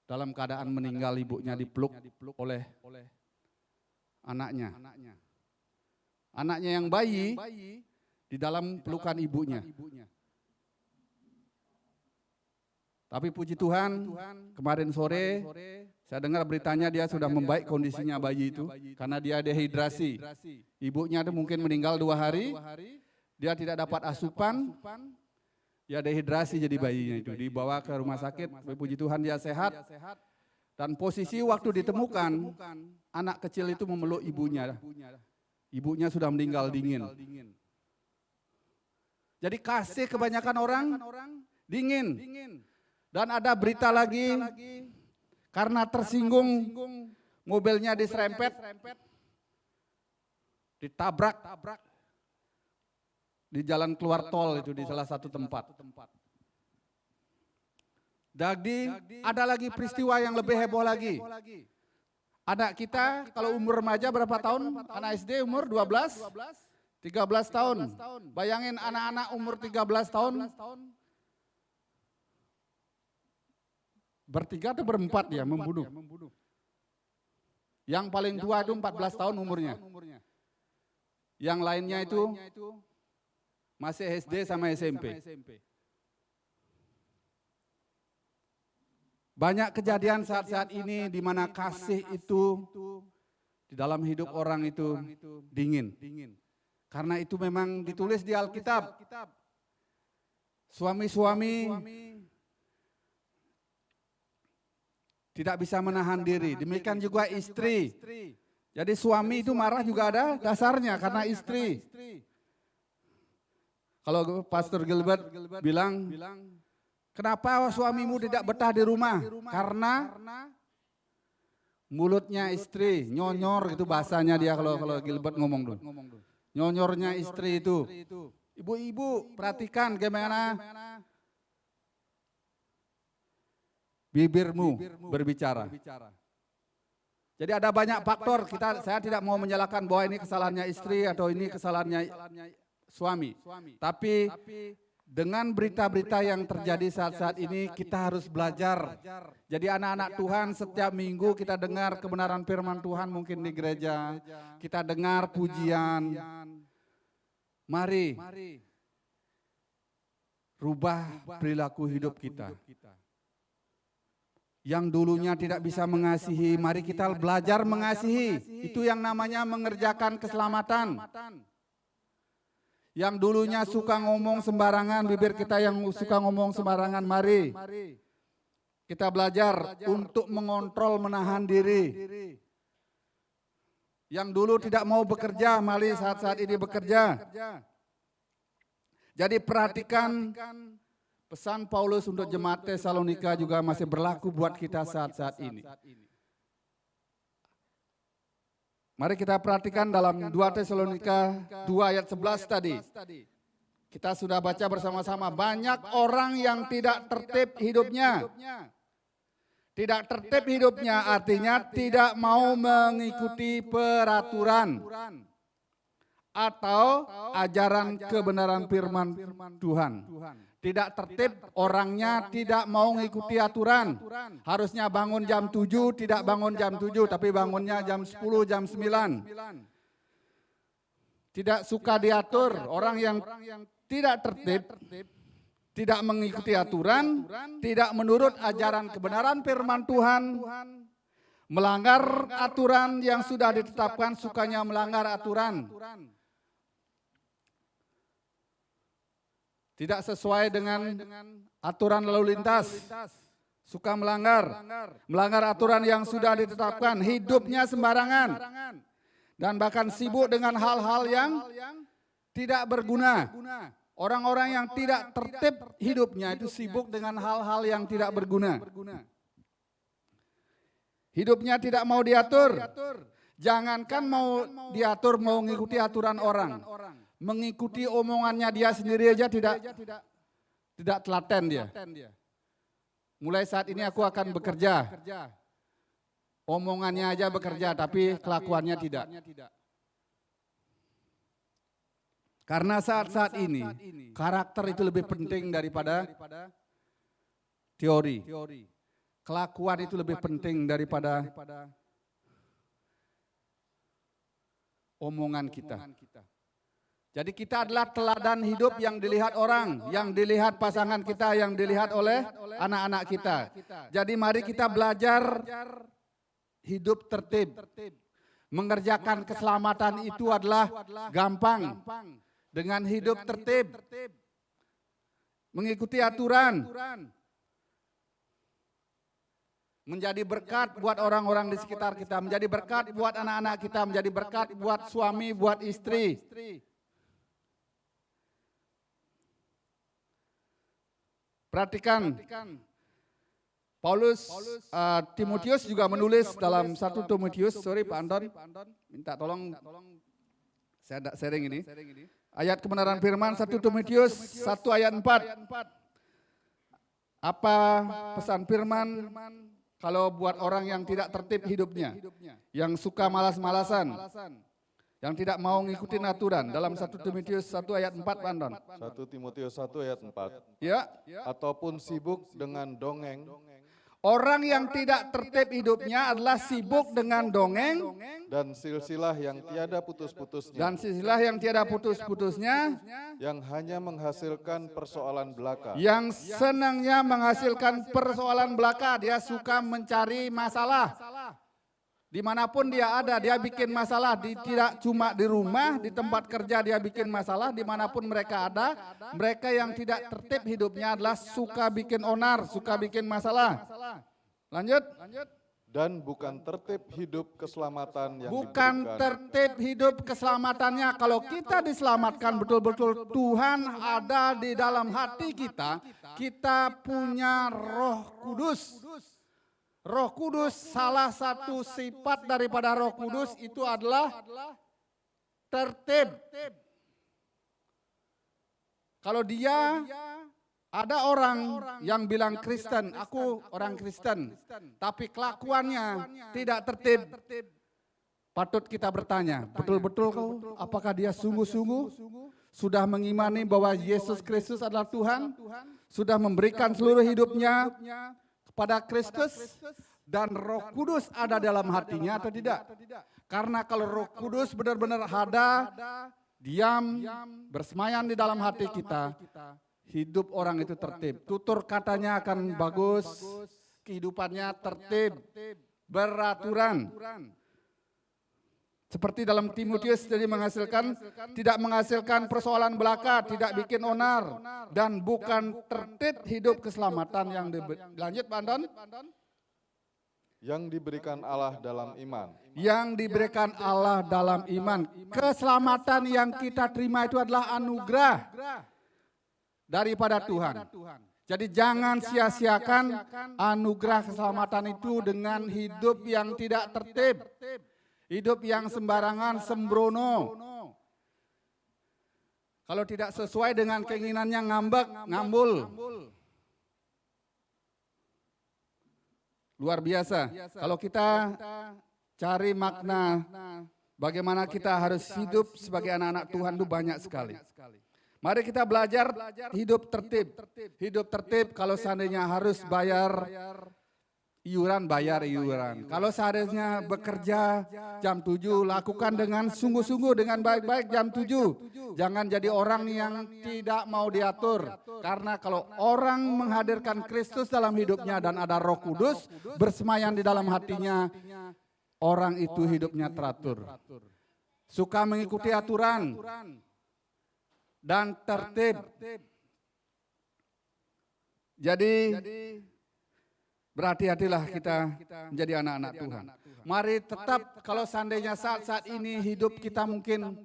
Dalam keadaan meninggal, ibunya dipeluk oleh anaknya. Anaknya yang bayi di dalam pelukan ibunya. Tapi puji Tuhan, kemarin sore saya dengar beritanya dia sudah membaik kondisinya bayi itu karena dia dehidrasi. Ibunya itu mungkin meninggal 2 hari, dia tidak dapat asupan, dia dehidrasi jadi bayinya itu. Dibawa ke rumah sakit, puji Tuhan dia sehat. Dan posisi waktu ditemukan, anak kecil itu memeluk ibunya. Ibunya sudah meninggal dingin. Jadi kasih kebanyakan orang dingin. Dan ada berita lagi, karena tersinggung mobilnya diserempet, ditabrak di jalan keluar tol itu di salah satu tempat. Jadi ada lagi peristiwa yang lebih heboh lagi. Anak kita kalau umur remaja berapa tahun? Anak SD umur 12, 13 tahun. Bayangin anak-anak umur 13 tahun. Bertiga atau berempat ya membunuh. Yang paling tua itu 14 tahun umurnya. Yang lainnya itu masih SD sama SMP. Banyak kejadian saat-saat ini di mana kasih itu di dalam hidup orang itu dingin. Karena itu memang ditulis di Alkitab. Suami-suami tidak bisa menahan diri, demikian juga istri. Jadi suami itu marah juga ada dasarnya karena istri. Kalau Pastor Gilbert bilang, kenapa suamimu tidak betah di rumah? Karena mulutnya istri, nyonyor gitu bahasanya dia kalau Gilbert ngomong dulu. Nyonyornya istri itu. Ibu-ibu perhatikan gimana bibirmu berbicara. Jadi ada banyak faktor, saya tidak mau menyalahkan bahwa ini kesalahannya istri atau ini kesalahannya suami. Tapi dengan berita-berita yang terjadi saat-saat ini kita harus belajar. Jadi anak-anak Tuhan setiap minggu kita dengar kebenaran firman Tuhan mungkin di gereja. Kita dengar pujian. Mari rubah perilaku hidup kita. Yang dulunya tidak bisa mengasihi, mari kita belajar mengasihi. Itu yang namanya mengerjakan keselamatan. Yang dulunya suka ngomong sembarangan, bibir kita yang suka ngomong sembarangan, mari kita belajar untuk mengontrol, menahan diri. Yang dulu tidak mau bekerja, mari saat-saat ini bekerja. Jadi perhatikan pesan Paulus untuk jemaat Tesalonika juga masih berlaku buat kita saat-saat ini. Mari kita perhatikan dalam 2 Tesalonika 2 ayat 11 tadi. Kita sudah baca bersama-sama, banyak orang yang tidak tertib hidupnya. Tidak tertib hidupnya artinya tidak mau mengikuti peraturan atau ajaran kebenaran firman Tuhan. Tidak tertib, orangnya tidak mau mengikuti aturan. Harusnya bangun jam 7, tidak bangun jam 7, tapi bangunnya jam 10, jam 9. Tidak suka diatur, orang yang tidak tertib, tidak mengikuti aturan, tidak menurut ajaran kebenaran firman Tuhan, melanggar aturan yang sudah ditetapkan, sukanya melanggar aturan. Tidak sesuai dengan aturan lalu lintas, suka melanggar aturan yang sudah ditetapkan, hidupnya sembarangan, dan bahkan sibuk dengan hal-hal yang tidak berguna. Orang-orang yang tidak tertib hidupnya itu sibuk dengan hal-hal yang tidak berguna. Hidupnya tidak mau diatur, jangankan mau diatur, mau mengikuti aturan orang. Mengikuti omongannya dia sendiri aja tidak telaten dia. Mulai saat ini aku akan bekerja. Omongannya aja bekerja tapi kelakuannya tidak. Karena saat-saat ini karakter itu lebih penting daripada teori. Kelakuan itu lebih penting daripada omongan kita. Jadi kita adalah teladan hidup yang dilihat orang, yang dilihat pasangan kita, yang dilihat oleh anak-anak kita. Jadi mari kita belajar hidup tertib. Mengerjakan keselamatan itu adalah gampang. Dengan hidup tertib. Mengikuti aturan. Menjadi berkat buat orang-orang di sekitar kita, menjadi berkat buat anak-anak kita, menjadi berkat buat suami, buat istri. Perhatikan, Paulus, Timotius juga menulis dalam 1 Timotius, sorry Pak Anton, minta tolong saya sharing ini. Ayat kebenaran firman 1 Timotius 1 ayat 4. Apa pesan firman kalau buat orang yang tidak tertib hidupnya, yang suka malas-malasan, yang tidak mau ngikutin aturan dalam 1 Timotius 1 ayat 4 Pak Anton. 1 Timotius 1 ayat 4. Ya. Ataupun sibuk dengan dongeng. Orang yang tidak tertib hidupnya adalah sibuk dengan dongeng Dan silsilah yang tiada putus-putusnya. Yang hanya menghasilkan persoalan belaka. Yang senangnya menghasilkan persoalan belaka, dia suka mencari masalah. Dimanapun dia ada, dia bikin masalah. Tidak cuma di rumah, di tempat kerja dia bikin masalah. Dimanapun mereka ada, mereka yang tidak tertib hidupnya adalah suka bikin onar, suka bikin masalah. Lanjut. Dan bukan tertib hidup keselamatan yang Bukan diberikan. tertib hidup keselamatannya. Kalau kita diselamatkan betul-betul Tuhan ada di dalam hati kita, kita punya Roh Kudus. Roh Kudus, salah satu sifat daripada Roh Kudus itu adalah tertib. Kalau dia, ada orang yang bilang Kristen, aku orang Kristen, tapi kelakuannya tidak tertib. Patut kita bertanya, betul-betul kau, apakah dia sungguh-sungguh sudah mengimani bahwa Yesus Kristus adalah Tuhan, sudah memberikan seluruh hidupnya kepada Kristus, dan Roh Kudus ada dalam hatinya atau tidak? Karena kalau Roh Kudus benar-benar ada, diam, bersemayam di dalam hati kita, hidup orang itu tertib. Tutur katanya akan bagus, kehidupannya tertib, beraturan. Seperti dalam Timotius jadi tidak menghasilkan persoalan belaka, tidak bikin onar, dan bukan tertib hidup keselamatan yang lanjut Pak Anton. Yang diberikan Allah dalam iman. Yang diberikan Allah dalam iman. Keselamatan yang kita terima itu adalah anugerah daripada Tuhan. Jadi jangan sia-siakan anugerah keselamatan itu dengan hidup yang tidak tertib. Hidup yang sembarangan, sembrono. Kalau tidak sesuai dengan keinginannya ngambek, ngambul. Luar biasa. Kalau kita cari makna bagaimana kita harus hidup sebagai anak-anak Tuhan itu banyak sekali. Mari kita belajar hidup tertib. Hidup tertib kalau seandainya harus bayar iuran, bayar iuran. Kalau seharusnya bekerja jam 7, lakukan dengan sungguh-sungguh, dengan baik-baik jam 7. Jangan jadi orang yang tidak mau diatur. Karena kalau orang menghadirkan Kristus dalam hidupnya dan ada Roh Kudus bersemayam di dalam hatinya, orang itu hidupnya teratur. Suka mengikuti aturan dan tertib. Jadi berhati-hatilah kita menjadi anak-anak Tuhan. Mari tetap kalau seandainya saat-saat ini hidup kita mungkin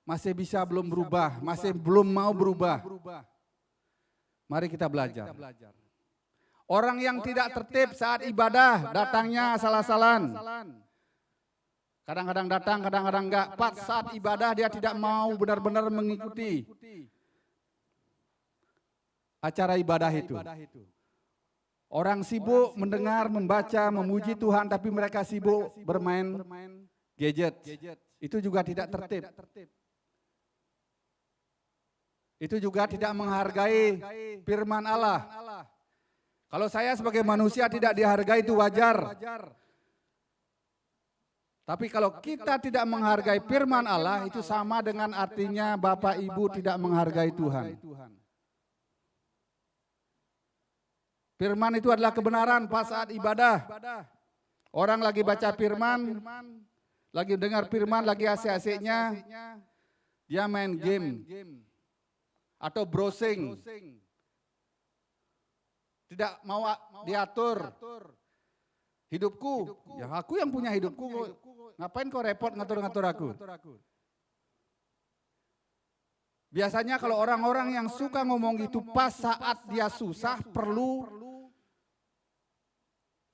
masih bisa belum berubah, masih belum mau berubah. Mari kita belajar. Orang yang tidak tertib saat ibadah datangnya asal-asalan. Kadang-kadang datang, kadang-kadang enggak. Pas saat ibadah dia tidak mau benar-benar mengikuti acara ibadah itu. Orang sibuk mendengar, membaca, memuji Tuhan, tapi mereka sibuk bermain gadget. Itu juga tidak tertib. Itu juga tidak menghargai firman Allah. Kalau saya sebagai manusia tidak dihargai itu wajar. Tapi kalau kita tidak menghargai firman Allah, itu sama dengan artinya Bapak Ibu tidak menghargai Tuhan. Firman itu adalah kebenaran pas saat ibadah. Orang lagi baca firman, lagi dengar firman, lagi asik-asiknya, dia main game atau browsing. Tidak mau diatur hidupku. Ya aku yang punya hidupku, ngapain kau repot ngatur-ngatur aku? Biasanya kalau orang-orang yang suka ngomong gitu pas saat dia susah perlu,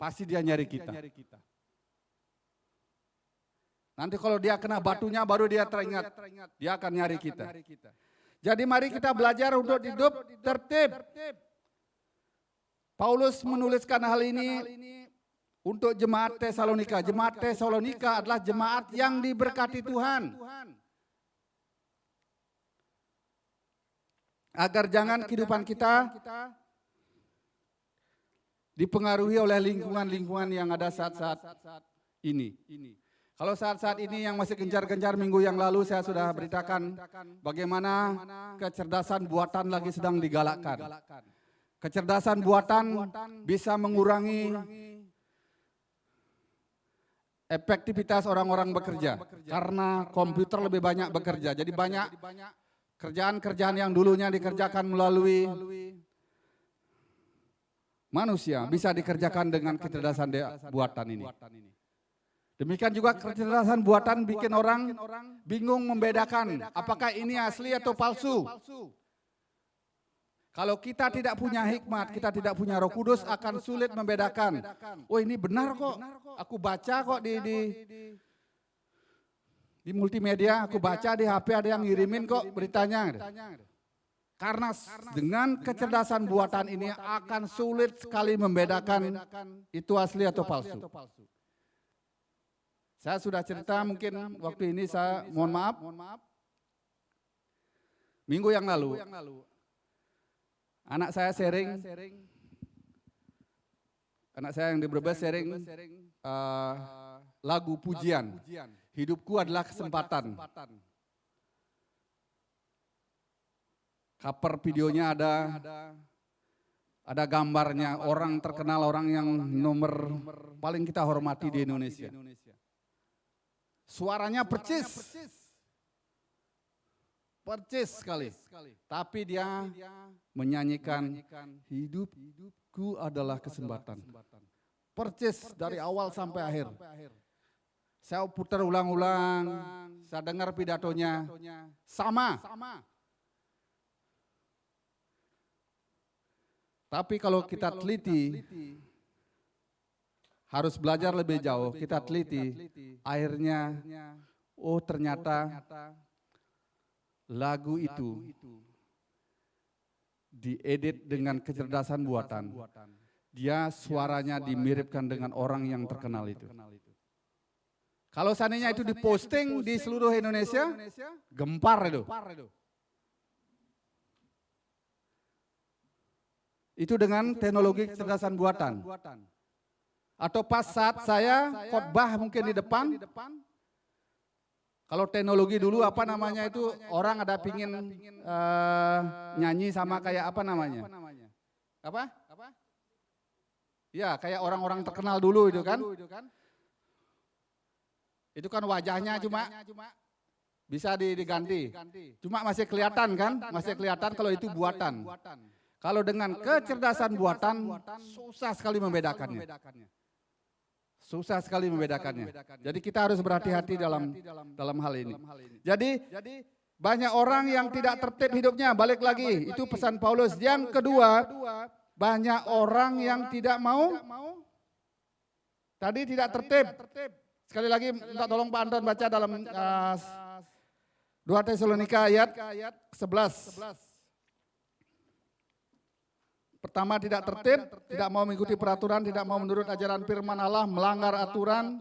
pasti dia nyari kita. Nanti kalau dia kena batunya baru dia teringat, dia akan nyari kita. Jadi mari kita belajar untuk hidup tertib. Paulus menuliskan hal ini untuk jemaat Tesalonika. Jemaat Tesalonika adalah jemaat yang diberkati Tuhan. Agar jangan kehidupan kita dipengaruhi oleh lingkungan-lingkungan yang ada saat-saat ini. Kalau saat-saat ini yang masih gencar-gencar minggu yang lalu saya sudah beritakan bagaimana kecerdasan buatan lagi sedang digalakkan. Kecerdasan buatan bisa mengurangi efektivitas orang-orang bekerja. Karena komputer lebih banyak bekerja. Jadi banyak kerjaan-kerjaan yang dulunya dikerjakan melalui manusia bisa dikerjakan dengan kecerdasan buatan ini. Demikian juga kecerdasan buatan bikin orang bingung membedakan apakah ini asli atau palsu. Kalau kita tidak punya hikmat, kita tidak punya Roh Kudus, akan sulit membedakan. Oh, ini benar kok, aku baca kok di multimedia, aku baca di HP ada yang ngirimin kok beritanya. Karena dengan kecerdasan buatan ini akan sulit sekali membedakan itu asli atau palsu. Saya sudah cerita mungkin waktu ini saya mohon maaf. Minggu yang lalu anak saya sharing, anak saya yang di Brebes sharing lagu pujian. Hidupku adalah kesempatan. Cover videonya ada gambarnya orang terkenal, orang yang nomor paling kita hormati di Indonesia. Suaranya percis sekali. Tapi dia menyanyikan hidupku adalah kesempatan. Percis dari awal sampai akhir. Saya putar ulang-ulang, saya dengar pidatonya, sama. Tapi kalau kita teliti, harus belajar lebih jauh, kita teliti, akhirnya, oh ternyata lagu itu diedit dengan kecerdasan buatan. Dia suaranya dimiripkan dengan orang yang terkenal itu. Kalau seandainya itu diposting di seluruh Indonesia, gempar itu. Itu dengan teknologi kecerdasan buatan. Atau pas saat saya khotbah mungkin di depan, kalau teknologi dulu apa namanya itu orang ada pingin nyanyi sama kayak apa namanya? Apa? Ya kayak orang-orang terkenal dulu itu kan. Itu kan wajahnya cuma bisa diganti. Cuma masih kelihatan kan? Masih kelihatan kalau itu buatan. Kalau dengan kecerdasan buatan susah sekali membedakannya. Susah sekali membedakannya. Jadi kita harus berhati-hati dalam hal ini. Jadi banyak orang yang tidak tertib hidupnya. Balik lagi, itu pesan Paulus. Yang kedua, banyak orang yang tidak mau. Tadi tidak tertib. Sekali lagi minta tolong Pak Anton baca dalam 2 Tesalonika ayat 11. Pertama tidak tertib, tidak mau mengikuti peraturan, tidak mau menurut ajaran firman Allah, melanggar aturan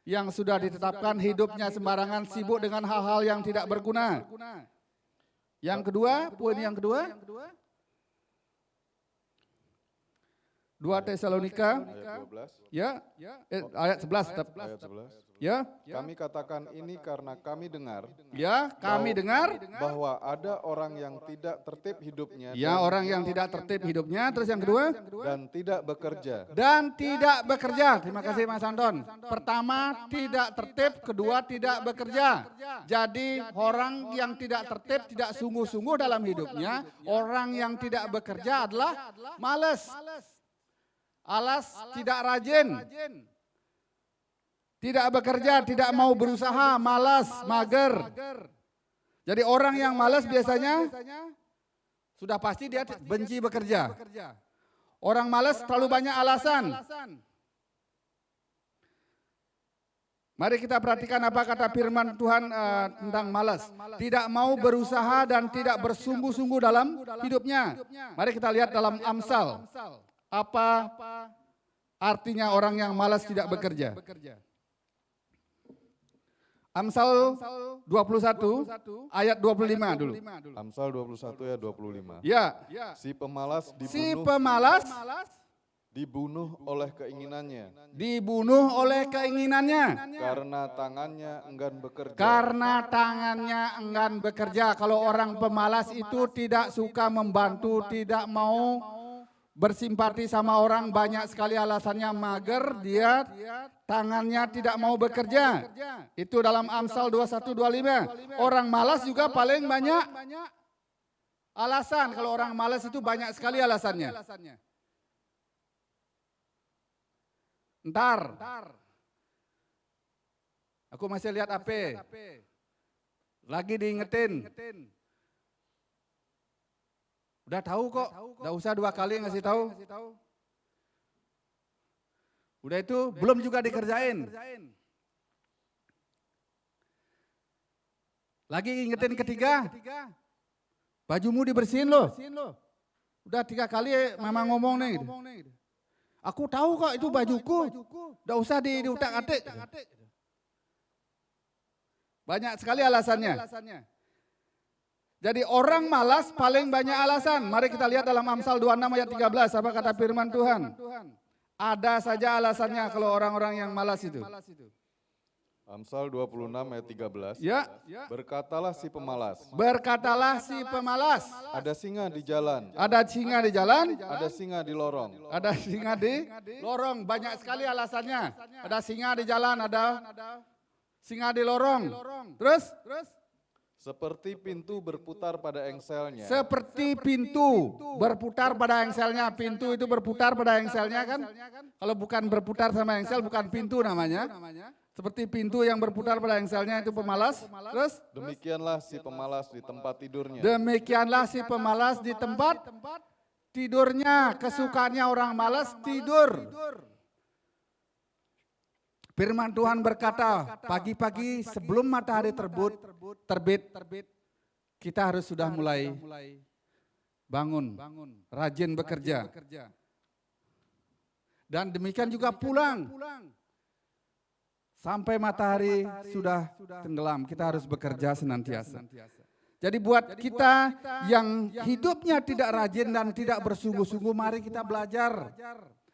yang sudah ditetapkan, hidupnya sembarangan, sibuk dengan hal-hal yang tidak berguna. Yang kedua, poin yang kedua, 2 Tesalonika ayat 11. Ya. Kami katakan ini karena kami dengar. Ya, kami dengar bahwa ada orang yang tidak tertib hidupnya. Ya, orang yang tidak tertib hidupnya. Terus yang kedua? Dan tidak bekerja. Dan tidak bekerja. Terima kasih Mas Anton. Pertama, tidak tertib. Kedua, tidak bekerja. Jadi orang yang tidak tertib, tidak sungguh-sungguh dalam hidupnya. Orang yang tidak bekerja adalah malas. Alas, tidak rajin. Tidak bekerja, tidak mau berusaha, malas, mager. Jadi orang yang malas biasanya sudah pasti dia benci bekerja. Orang malas terlalu banyak alasan. Mari kita perhatikan apa kata firman Tuhan tentang malas. Tidak mau berusaha dan tidak bersungguh-sungguh dalam hidupnya. Mari kita lihat dalam Amsal. Apa artinya orang yang malas tidak bekerja? Amsal 21 ayat 25 dulu. Amsal 21 ayat 25. Ya. Si pemalas dibunuh oleh keinginannya. Dibunuh oleh keinginannya. Karena tangannya enggan bekerja. Karena tangannya enggan bekerja. Kalau orang pemalas itu tidak suka membantu, tidak mau bersimpati sama orang, banyak sekali alasannya, mager, dia tangannya tidak mau bekerja. Itu dalam Amsal 21-25. Orang malas juga paling banyak alasan. Kalau orang malas itu banyak sekali alasannya. Ntar, aku masih lihat HP, lagi diingetin. Udah tahu kok, udah usah 2 kali ngasih tahu. Udah itu belum juga dikerjain. Lagi ingetin ketiga, bajumu dibersihin loh. Udah 3 kali mama ngomong nih. Aku tahu kok itu bajuku, udah usah diutak-atik. Banyak sekali alasannya. Jadi orang malas paling banyak alasan. Mari kita lihat dalam Amsal 26 ayat 13. Apa kata firman Tuhan? Ada saja alasannya kalau orang-orang yang malas itu. Amsal 26 ayat 13. Ya. Berkatalah si pemalas. Berkatalah si pemalas. Ada singa di jalan. Ada singa di jalan. Ada singa di lorong. Ada singa di lorong. Banyak sekali alasannya. Ada singa di jalan. Ada singa di lorong. Terus? Seperti pintu berputar pada engselnya. Seperti pintu berputar pada engselnya. Pintu itu berputar pada engselnya kan? Kalau bukan berputar sama engsel bukan pintu namanya. Seperti pintu yang berputar pada engselnya itu pemalas. Terus? Demikianlah si pemalas di tempat tidurnya. Demikianlah si pemalas di tempat tidurnya. Kesukaannya orang malas tidur. Firman Tuhan berkata, pagi-pagi sebelum matahari terbit, kita harus sudah mulai bangun, rajin bekerja. Dan demikian juga pulang. Sampai matahari sudah tenggelam, kita harus bekerja senantiasa. Jadi buat kita yang hidupnya tidak rajin dan tidak bersungguh-sungguh, mari kita belajar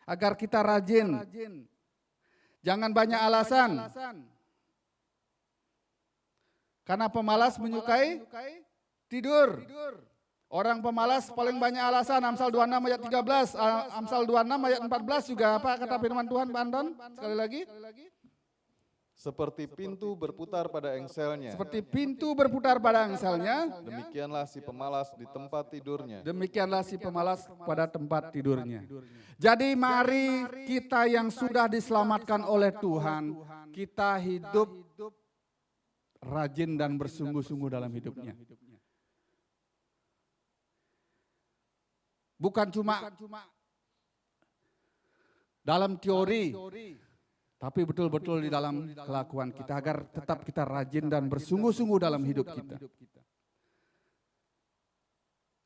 agar kita rajin. Jangan banyak alasan. Karena pemalas menyukai tidur. Orang pemalas paling banyak alasan. Amsal 26 ayat 13, Amsal 26 ayat 14 juga apa kata firman Tuhan, Pak Anton? Sekali lagi. Seperti pintu berputar pada engselnya. Seperti pintu berputar pada engselnya. Demikianlah si pemalas di tempat tidurnya. Demikianlah si pemalas pada tempat tidurnya. Jadi mari kita yang sudah diselamatkan oleh Tuhan, kita hidup rajin dan bersungguh-sungguh dalam hidupnya. Bukan cuma dalam teori, tapi betul-betul di dalam kelakuan kita agar tetap kita rajin dan bersungguh-sungguh dalam hidup kita.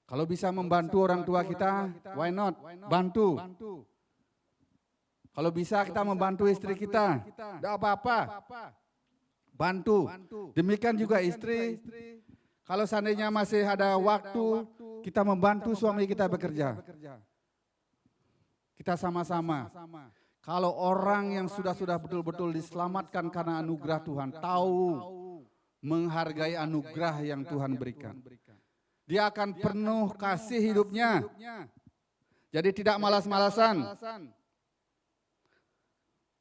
Kalau bisa membantu orang tua kita, why not? Bantu. Kalau bisa kita membantu istri kita, tidak apa-apa. Bantu. Demikian juga istri. Kalau seandainya masih ada waktu, kita membantu suami kita bekerja. Kita sama-sama. Kalau orang yang sudah betul-betul diselamatkan karena anugerah Tuhan, tahu menghargai anugerah yang Tuhan berikan. Dia akan penuh kasih hidupnya. Jadi tidak malas-malasan.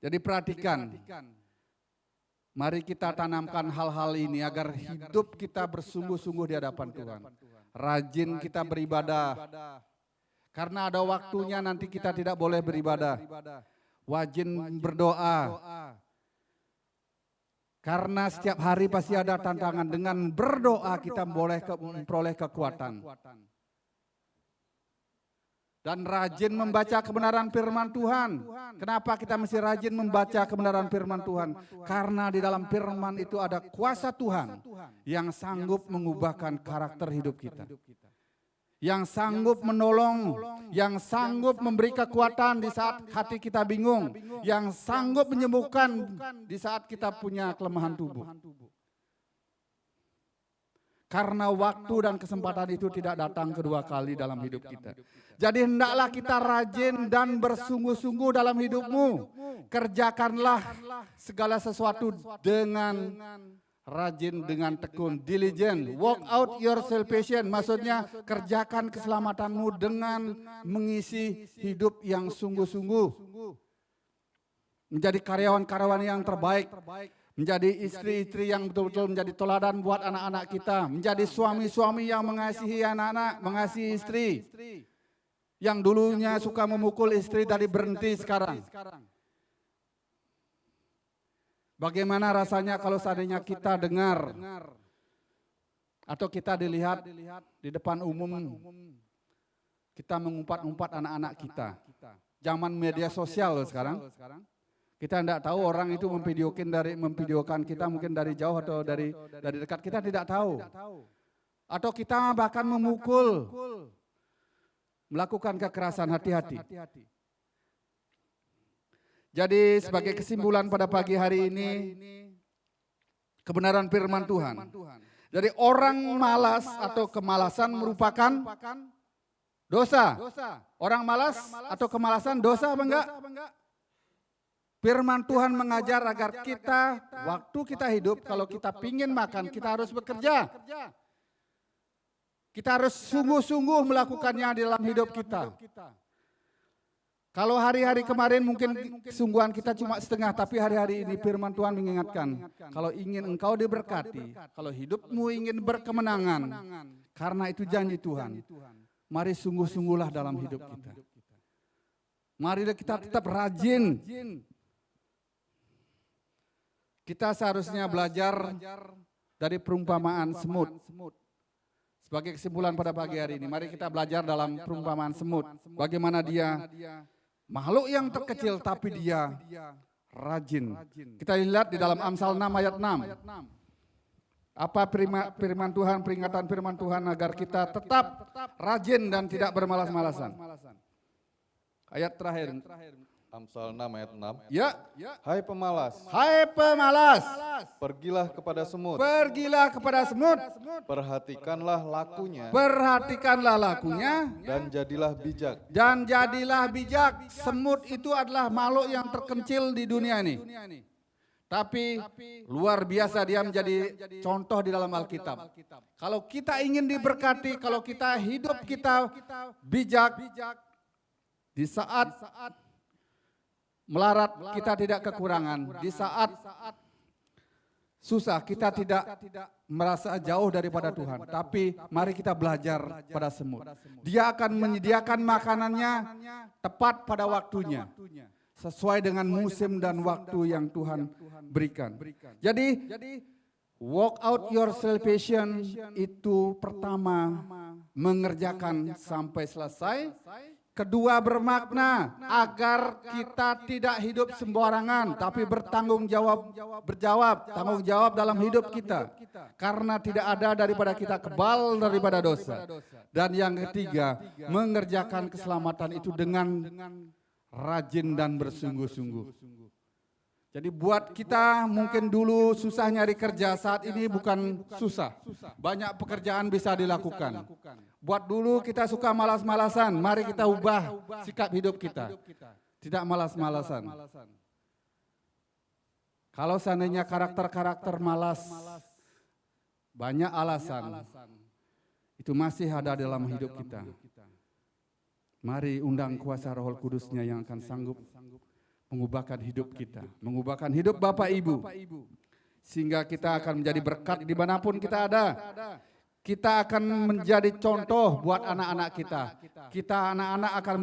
Jadi perhatikan. Mari kita tanamkan hal-hal ini agar hidup kita bersungguh-sungguh di hadapan Tuhan. Rajin kita beribadah. Karena ada waktunya nanti kita tidak boleh beribadah. Wajib berdoa. Karena setiap hari pasti ada tantangan. Dengan berdoa kita boleh memperoleh kekuatan. Dan rajin membaca kebenaran firman Tuhan. Kenapa kita mesti rajin membaca kebenaran firman Tuhan? Karena di dalam firman itu ada kuasa Tuhan yang sanggup mengubahkan karakter hidup kita. Yang sanggup menolong, yang sanggup memberi kekuatan di saat hati kita bingung, yang sanggup menyembuhkan di saat kita punya kelemahan tubuh. Karena waktu dan kesempatan itu tidak datang kedua kali dalam hidup kita. Jadi hendaklah kita rajin dan bersungguh-sungguh dalam hidupmu. Kerjakanlah segala sesuatu dengan Rajin dengan tekun, diligent, walk out your salvation, maksudnya kerjakan keselamatanmu dengan mengisi hidup yang sungguh-sungguh. Menjadi karyawan-karyawan yang terbaik, menjadi istri-istri yang betul-betul menjadi teladan buat anak-anak kita, menjadi suami-suami yang mengasihi anak-anak, mengasihi istri. Yang dulunya suka memukul istri tadi berhenti sekarang. Bagaimana rasanya kalau seandainya kita dengar atau kita dilihat di depan umum kita mengumpat-umpat anak-anak kita. Zaman media sosial loh sekarang. Kita tidak tahu orang itu memvideokan kita mungkin dari jauh atau dari dekat, kita tidak tahu. Atau kita bahkan memukul, melakukan kekerasan, hati-hati. Jadi sebagai kesimpulan pada pagi hari ini, kebenaran firman Tuhan. Jadi orang malas atau kemalasan merupakan dosa. Orang malas atau kemalasan dosa apa enggak? Firman Tuhan mengajar agar kita, waktu kita hidup, kalau kita pingin makan, kita harus bekerja. Kita harus sungguh-sungguh melakukannya di dalam hidup kita. Kalau hari-hari kemarin mungkin kesungguhan kita cuma setengah, tapi hari-hari ini firman Tuhan mengingatkan, kalau ingin engkau diberkati, kalau hidupmu ingin berkemenangan, karena itu janji Tuhan, mari sungguh-sungguhlah dalam hidup kita. Mari kita tetap rajin. Kita seharusnya belajar dari perumpamaan semut. Sebagai kesimpulan pada pagi hari ini, mari kita belajar dalam perumpamaan semut. Bagaimana dia makhluk yang terkecil tapi dia rajin. Kita lihat di dalam Amsal 6 ayat 6. Apa firman Tuhan, peringatan firman Tuhan agar kita tetap rajin dan tidak bermalas-malasan. Ayat terakhir. Amsal 6 ayat 6. Ya. Hai pemalas, Hai pemalas, pergilah kepada semut. pergilah kepada semut, Perhatikanlah lakunya perhatikanlah lakunya, dan jadilah bijak. dan jadilah bijak. Semut itu adalah makhluk yang terkecil di dunia ini. Tapi luar biasa dia menjadi contoh di dalam Alkitab. Kalau kita ingin diberkati, kalau kita hidup kita bijak, di saat melarat kita tidak kekurangan, di saat susah kita tidak merasa jauh daripada Tuhan. Tapi mari kita belajar pada semut. Dia akan menyediakan makanannya tepat pada waktunya, sesuai dengan musim dan waktu yang Tuhan berikan. Jadi walk out your salvation itu pertama mengerjakan sampai selesai. Kedua bermakna agar kita tidak hidup sembarangan, tapi tanggung jawab dalam hidup kita. Karena tidak ada daripada kita kebal daripada dosa. Dan yang ketiga, mengerjakan keselamatan itu dengan rajin dan bersungguh-sungguh. Jadi buat kita mungkin dulu susah nyari kerja, saat ini bukan susah. Banyak pekerjaan bisa dilakukan. Buat dulu kita suka malas-malasan, mari kita ubah sikap hidup kita. Tidak malas-malasan. Kalau seandainya karakter-karakter malas, banyak alasan, itu masih ada dalam hidup kita. Mari undang kuasa Roh Kudus-Nya yang akan sanggup mengubahkan hidup kita, mengubahkan hidup Bapak Ibu, sehingga kita akan menjadi berkat dimanapun kita ada. Kita akan menjadi contoh buat anak-anak kita. Kita anak-anak akan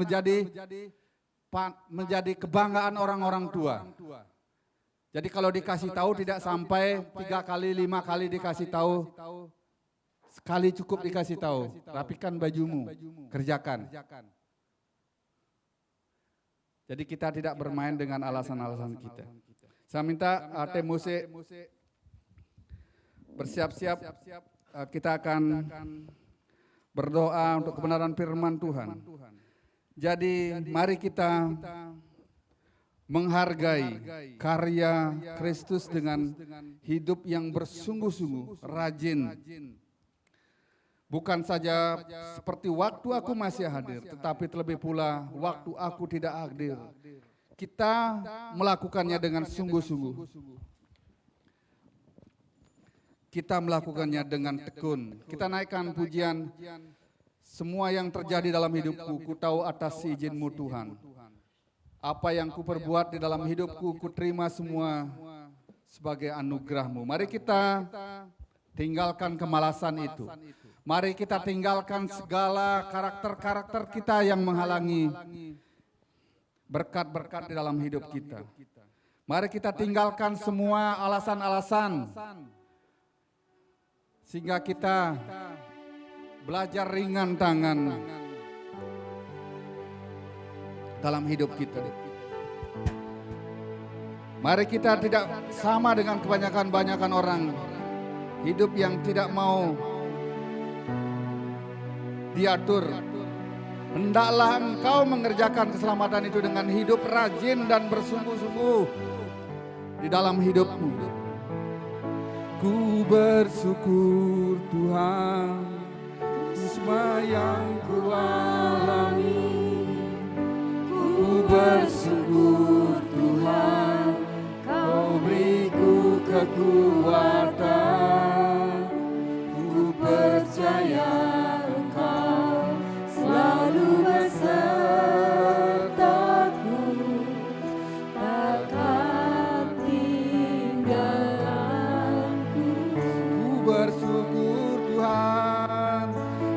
menjadi kebanggaan orang-orang tua. Jadi kalau dikasih tahu tidak sampai 3 kali, 5 kali dikasih tahu, sekali cukup dikasih tahu. Rapikan bajumu, kerjakan. Jadi kita tidak bermain dengan alasan-alasan kita. Saya minta Timose bersiap-siap, kita akan berdoa untuk kebenaran firman Tuhan. Jadi mari kita menghargai karya Kristus dengan hidup yang bersungguh-sungguh, rajin. Bukan saja seperti waktu aku masih hadir, tetapi terlebih pula waktu aku tidak hadir. Kita melakukannya dengan sungguh-sungguh. kita melakukannya dengan tekun. Kita naikkan pujian, semua yang terjadi dalam hidupku, ku tahu atas izin-Mu Tuhan. Apa yang ku perbuat di dalam hidupku, ku terima semua sebagai anugerah-Mu. Mari kita tinggalkan kemalasan itu. Mari kita tinggalkan segala karakter-karakter kita yang menghalangi berkat-berkat di dalam hidup kita. Mari kita tinggalkan semua alasan-alasan sehingga kita belajar ringan tangan dalam hidup kita. Mari kita tidak sama dengan kebanyakan orang, hidup yang tidak mau diatur. Hendaklah engkau mengerjakan keselamatan itu dengan hidup rajin dan bersungguh-sungguh di dalam hidupmu. Ku bersyukur Tuhan, semua yang ku alami. Ku bersyukur Tuhan, Kau beriku kekuatan. Ku percaya Engkau selalu besertaku, takkan tinggalkanku. Ku bersyukur Tuhan,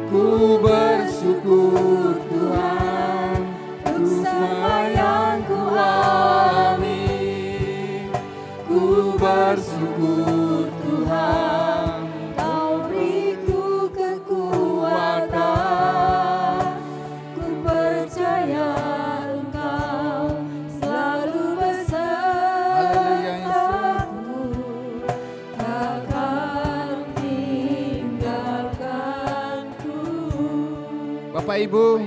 ku bersyukur Tuhan, untuk semua yang ku alami. Ku bersyukur Tuhan, Kau beriku kekuatan. Ku percaya Engkau selalu besertaku, takkan tinggalkanku. Bapak Ibu,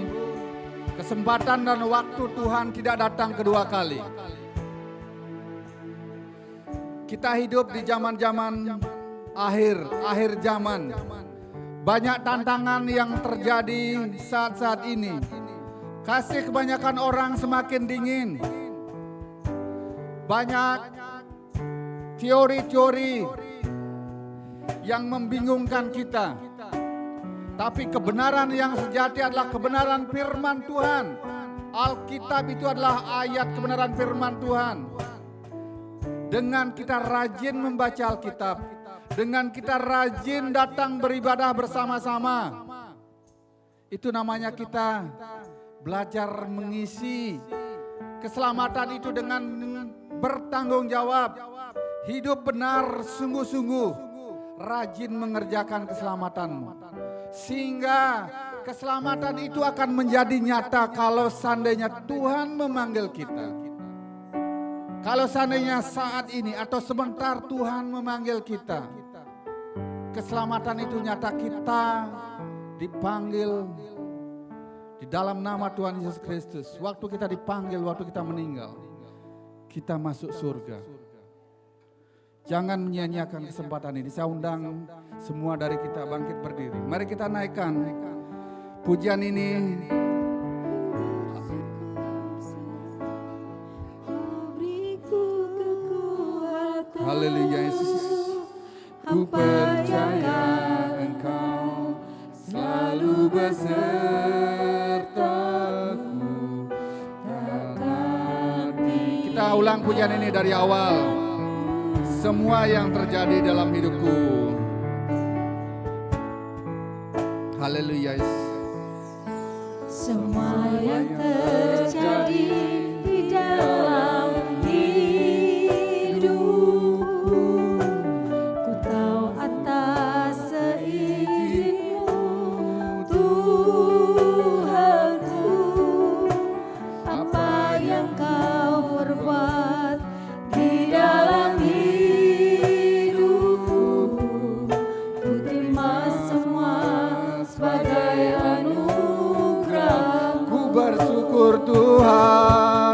kesempatan dan waktu Tuhan tidak datang kedua kali. Kita hidup di zaman-zaman akhir zaman. Banyak tantangan yang terjadi saat-saat ini. Kasih kebanyakan orang semakin dingin. Banyak teori-teori yang membingungkan kita. Tapi kebenaran yang sejati adalah kebenaran firman Tuhan. Alkitab itu adalah ayat kebenaran firman Tuhan. Dengan kita rajin membaca Alkitab, dengan kita rajin datang beribadah bersama-sama, itu namanya kita belajar mengisi keselamatan itu dengan bertanggung jawab, hidup benar sungguh-sungguh, rajin mengerjakan keselamatanmu. Sehingga keselamatan itu akan menjadi nyata kalau seandainya Tuhan memanggil kita. Kalau seandainya saat ini atau sebentar Tuhan memanggil kita, keselamatan itu nyata, kita dipanggil di dalam nama Tuhan Yesus Kristus. Waktu kita dipanggil, waktu kita meninggal, kita masuk surga. Jangan menyia-nyiakan kesempatan ini. Saya undang semua dari kita bangkit berdiri. Mari kita naikkan pujian ini. Haleluya Yesus. Ku percaya Engkau selalu besertaku, takkan tinggalkanku. Kita ulang pujian ini dari awal. Semua yang terjadi dalam hidupku. Haleluya Yesus. Semua yang terjadi di dalam hidupku, ku tahu atas seizin-Mu Tuhanku. Apa yang Kau perbuat di dalam hidupku, ku terima semua sebagai anugerah. Ku bersyukur Tuhan.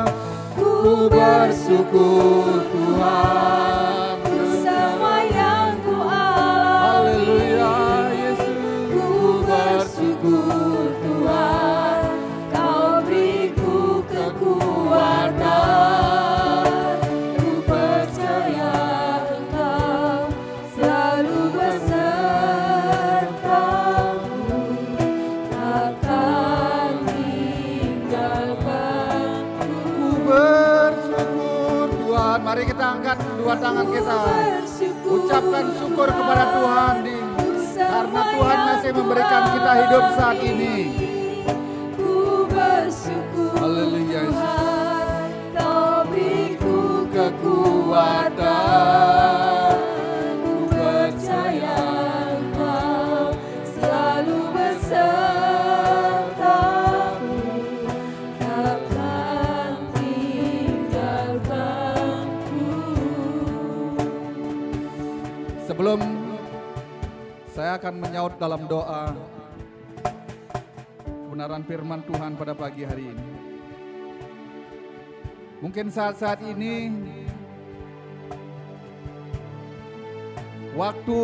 kedua tangan kita. Ucapkan syukur kepada Tuhan karena Tuhan masih memberikan kita hidup saat ini. Haleluya Yesus. Kekuatan, ku percaya Engkau selalu besertaku, takkan tinggalkanku. Sebelum saya akan menyaut dalam doa kebenaran firman Tuhan pada pagi hari ini. Mungkin saat-saat ini waktu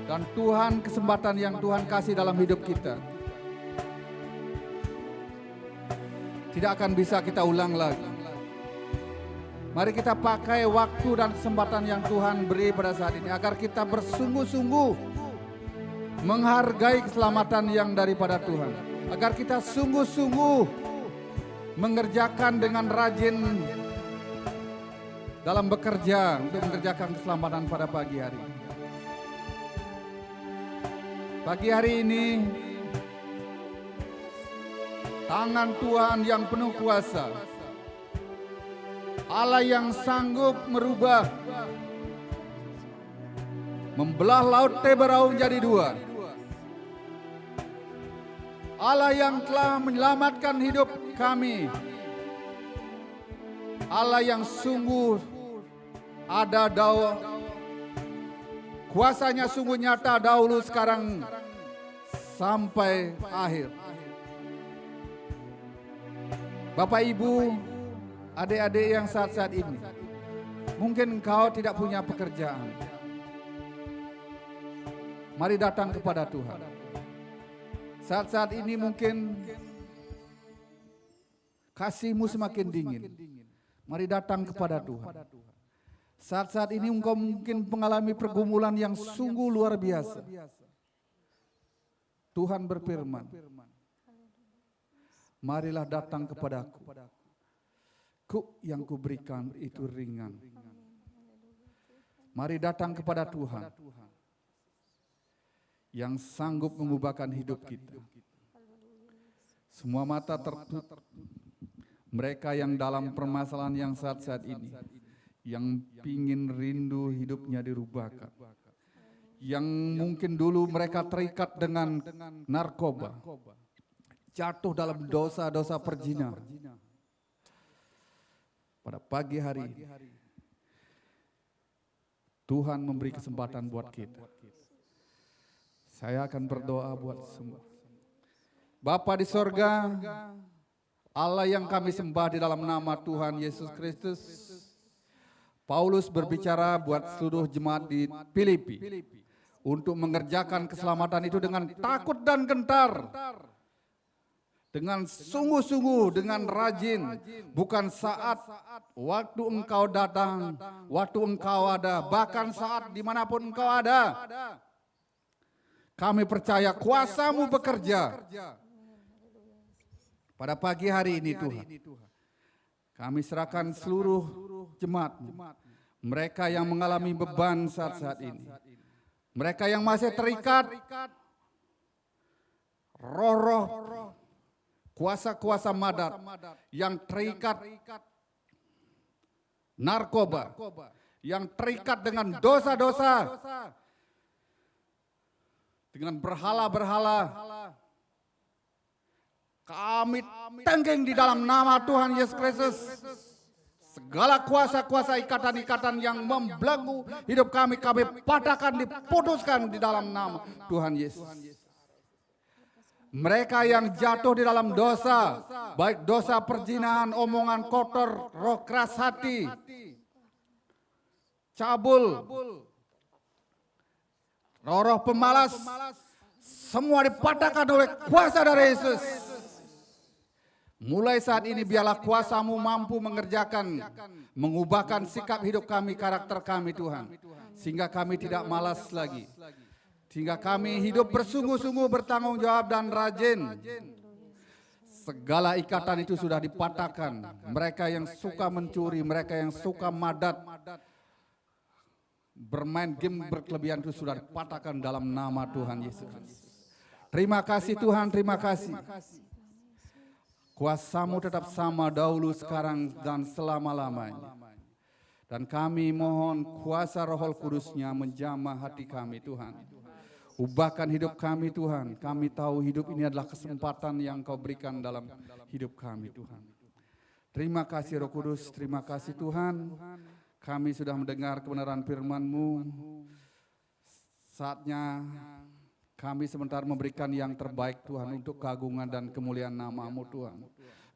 dan Tuhan, kesempatan yang Tuhan kasih dalam hidup kita tidak akan bisa kita ulang lagi. Mari kita pakai waktu dan kesempatan yang Tuhan beri pada saat ini agar kita bersungguh-sungguh menghargai keselamatan yang daripada Tuhan, agar kita sungguh-sungguh mengerjakan dengan rajin dalam bekerja untuk mengerjakan keselamatan pada pagi hari. Pagi hari ini, tangan Tuhan yang penuh kuasa, Allah yang sanggup merubah, membelah laut Teberau menjadi dua. Allah yang telah menyelamatkan hidup kami. Allah yang sungguh ada kuasanya sungguh nyata dahulu, sekarang, sampai akhir. Bapak Ibu, adik-adik yang saat-saat ini, mungkin engkau tidak punya pekerjaan. Mari datang kepada Tuhan. Saat-saat ini mungkin kasih-Mu semakin dingin. Mari datang kepada Tuhan. Saat-saat ini engkau mungkin mengalami pergumulan yang sungguh luar biasa. Tuhan berfirman, marilah datang kepadaku. Yang kuberikan itu ringan. Mari datang kepada Tuhan yang sanggup mengubahkan hidup kita. Semua mata tertutup. Mereka yang dalam permasalahan yang saat-saat ini, yang pingin rindu hidupnya dirubahkan, yang mungkin dulu mereka terikat dengan narkoba, jatuh dalam dosa-dosa perzinahan. Pada pagi hari ini, Tuhan memberi kesempatan buat kita. Saya akan berdoa buat semua. Bapa di sorga, Allah yang kami sembah di dalam nama Tuhan Yesus Kristus. Paulus berbicara buat seluruh jemaat di Filipi untuk mengerjakan keselamatan itu dengan takut dan gentar, dengan sungguh-sungguh, dengan rajin, bukan saat waktu engkau datang, waktu engkau ada, bahkan saat dimanapun engkau ada. Kami percaya kuasa-Mu bekerja. Pada pagi hari ini Tuhan, kami serahkan seluruh jemaat-Mu. Mereka yang mengalami beban saat-saat ini. Mereka yang masih terikat roh-roh, kuasa-kuasa madat yang terikat narkoba, yang terikat dengan dosa-dosa, dengan berhala-berhala. Kami tenggeng di dalam nama Tuhan Yesus Kristus segala kuasa-kuasa ikatan-ikatan yang membelenggu hidup kami patahkan, diputuskan di dalam nama Tuhan Yesus. Mereka yang jatuh di dalam dosa, baik dosa perzinahan, omongan kotor, roh keras hati, cabul, roh-roh pemalas, semua dipatahkan oleh kuasa dari Yesus. Mulai saat ini biarlah kuasa-Mu mampu mengerjakan, mengubahkan sikap hidup kami, karakter kami Tuhan. Sehingga kami tidak malas lagi. Sehingga kami hidup bersungguh-sungguh, bertanggung jawab dan rajin. Segala ikatan itu sudah dipatahkan. Mereka yang suka mencuri, mereka yang suka madat, bermain game berkelebihan itu sudah dipatahkan dalam nama Tuhan Yesus. Terima kasih Tuhan, terima kasih. Kuasa-Mu tetap sama dahulu, sekarang, dan selama-lamanya. Dan kami mohon kuasa Roh Kudus-Nya menjamah hati kami Tuhan. Ubahkan hidup kami Tuhan. Kami tahu hidup ini adalah kesempatan yang Kau berikan dalam hidup kami Tuhan. Terima kasih Roh Kudus, terima kasih Tuhan. Kami sudah mendengar kebenaran firman-Mu. Saatnya kami sebentar memberikan yang terbaik Tuhan untuk keagungan dan kemuliaan nama-Mu Tuhan.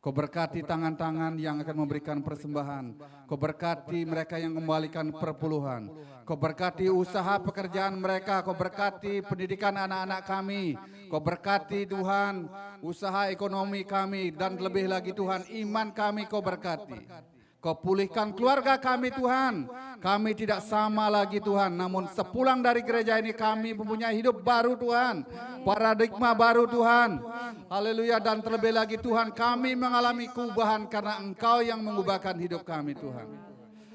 Kau berkati tangan-tangan yang akan memberikan persembahan. Kau berkati mereka yang kembalikan perpuluhan. Kau berkati usaha pekerjaan mereka. Kau berkati pendidikan anak-anak kami. Kau berkati Tuhan usaha ekonomi kami. Dan lebih lagi Tuhan iman kami Kau berkati. Kau pulihkan keluarga kami Tuhan. Kami tidak sama lagi Tuhan. Namun sepulang dari gereja ini kami mempunyai hidup baru Tuhan. Paradigma baru Tuhan. Haleluya. Dan terlebih lagi Tuhan kami mengalami perubahan karena Engkau yang mengubahkan hidup kami Tuhan.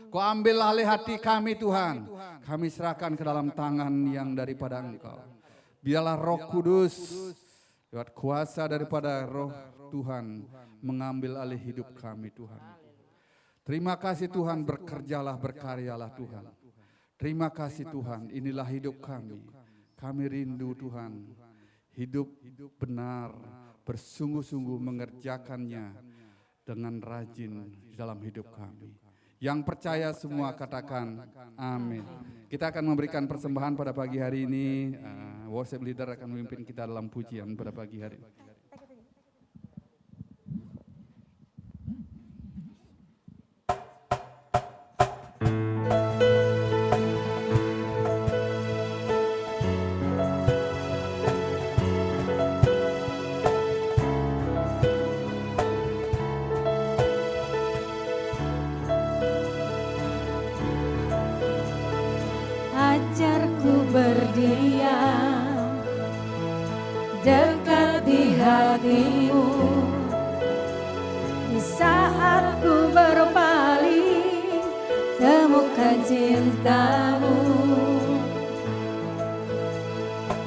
Kau ambil alih hati kami Tuhan. Kami serahkan ke dalam tangan yang daripada Engkau. Biarlah Roh Kudus lewat kuasa daripada Roh Tuhan mengambil alih hidup kami Tuhan. Terima kasih Tuhan, bekerjalah, berkaryalah Tuhan. Terima kasih Tuhan, inilah hidup kami. Kami rindu Tuhan, hidup benar, bersungguh-sungguh mengerjakannya dengan rajin dalam hidup kami. Yang percaya semua katakan amin. Kita akan memberikan persembahan pada pagi hari ini. Worship leader akan memimpin kita dalam pujian pada pagi hari ini. Ajarku berdiam dekat di hatimu, di saat ku berpaling temukan cintamu.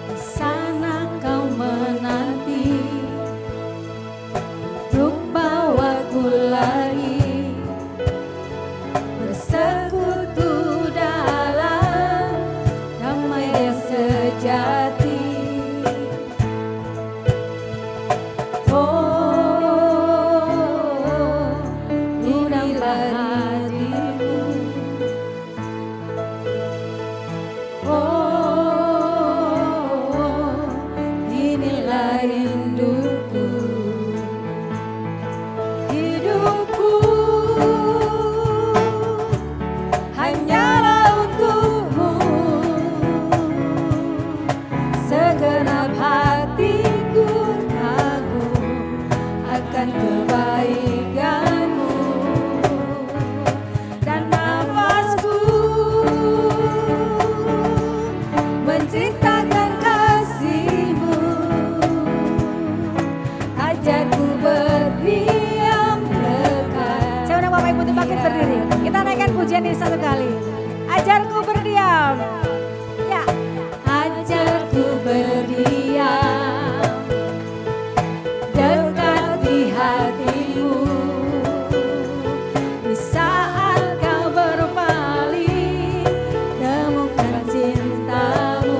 Di sana kau menanti untuk bawaku lagi bersekutu dalam damai yang sejati. Pujian ini satu kali. Ajarku berdiam. Ya. Ajarku berdiam dekat di hatimu, di saat kau berpaling temukan cintamu.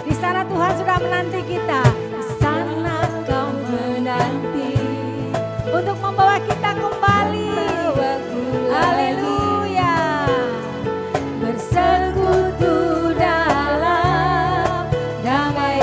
Di sana Tuhan sudah menanti kita. Di sana kau menanti untuk membawa kita kembali. Haleluya. Bersekutu dalam damai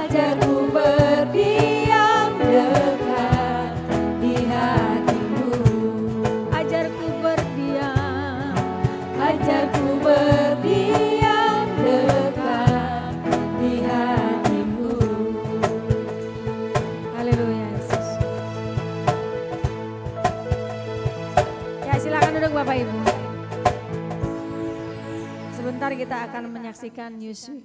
ajarku berdiam dekat di hatimu, ajarku berdiam dekat di hatimu. Haleluya Yesus. Ya silakan duduk Bapak Ibu. Sebentar kita akan menyaksikan Yusuf.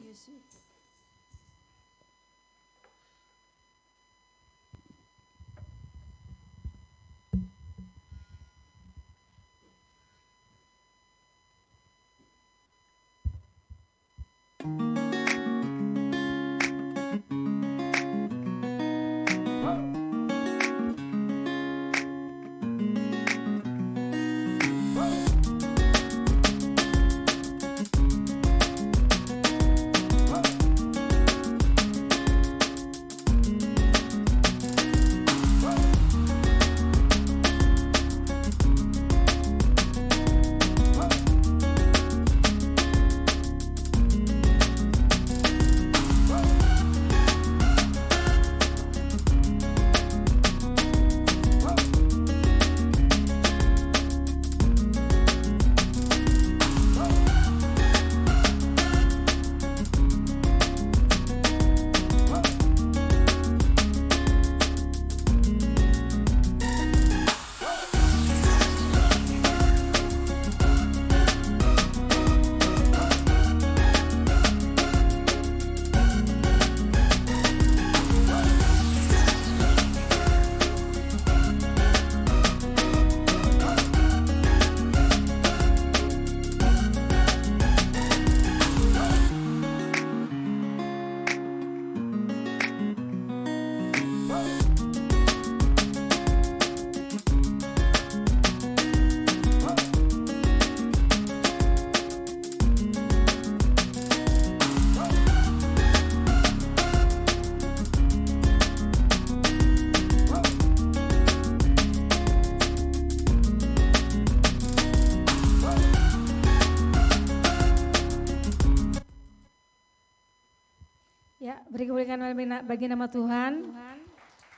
Ya, beri kemuliaan bagi nama Tuhan.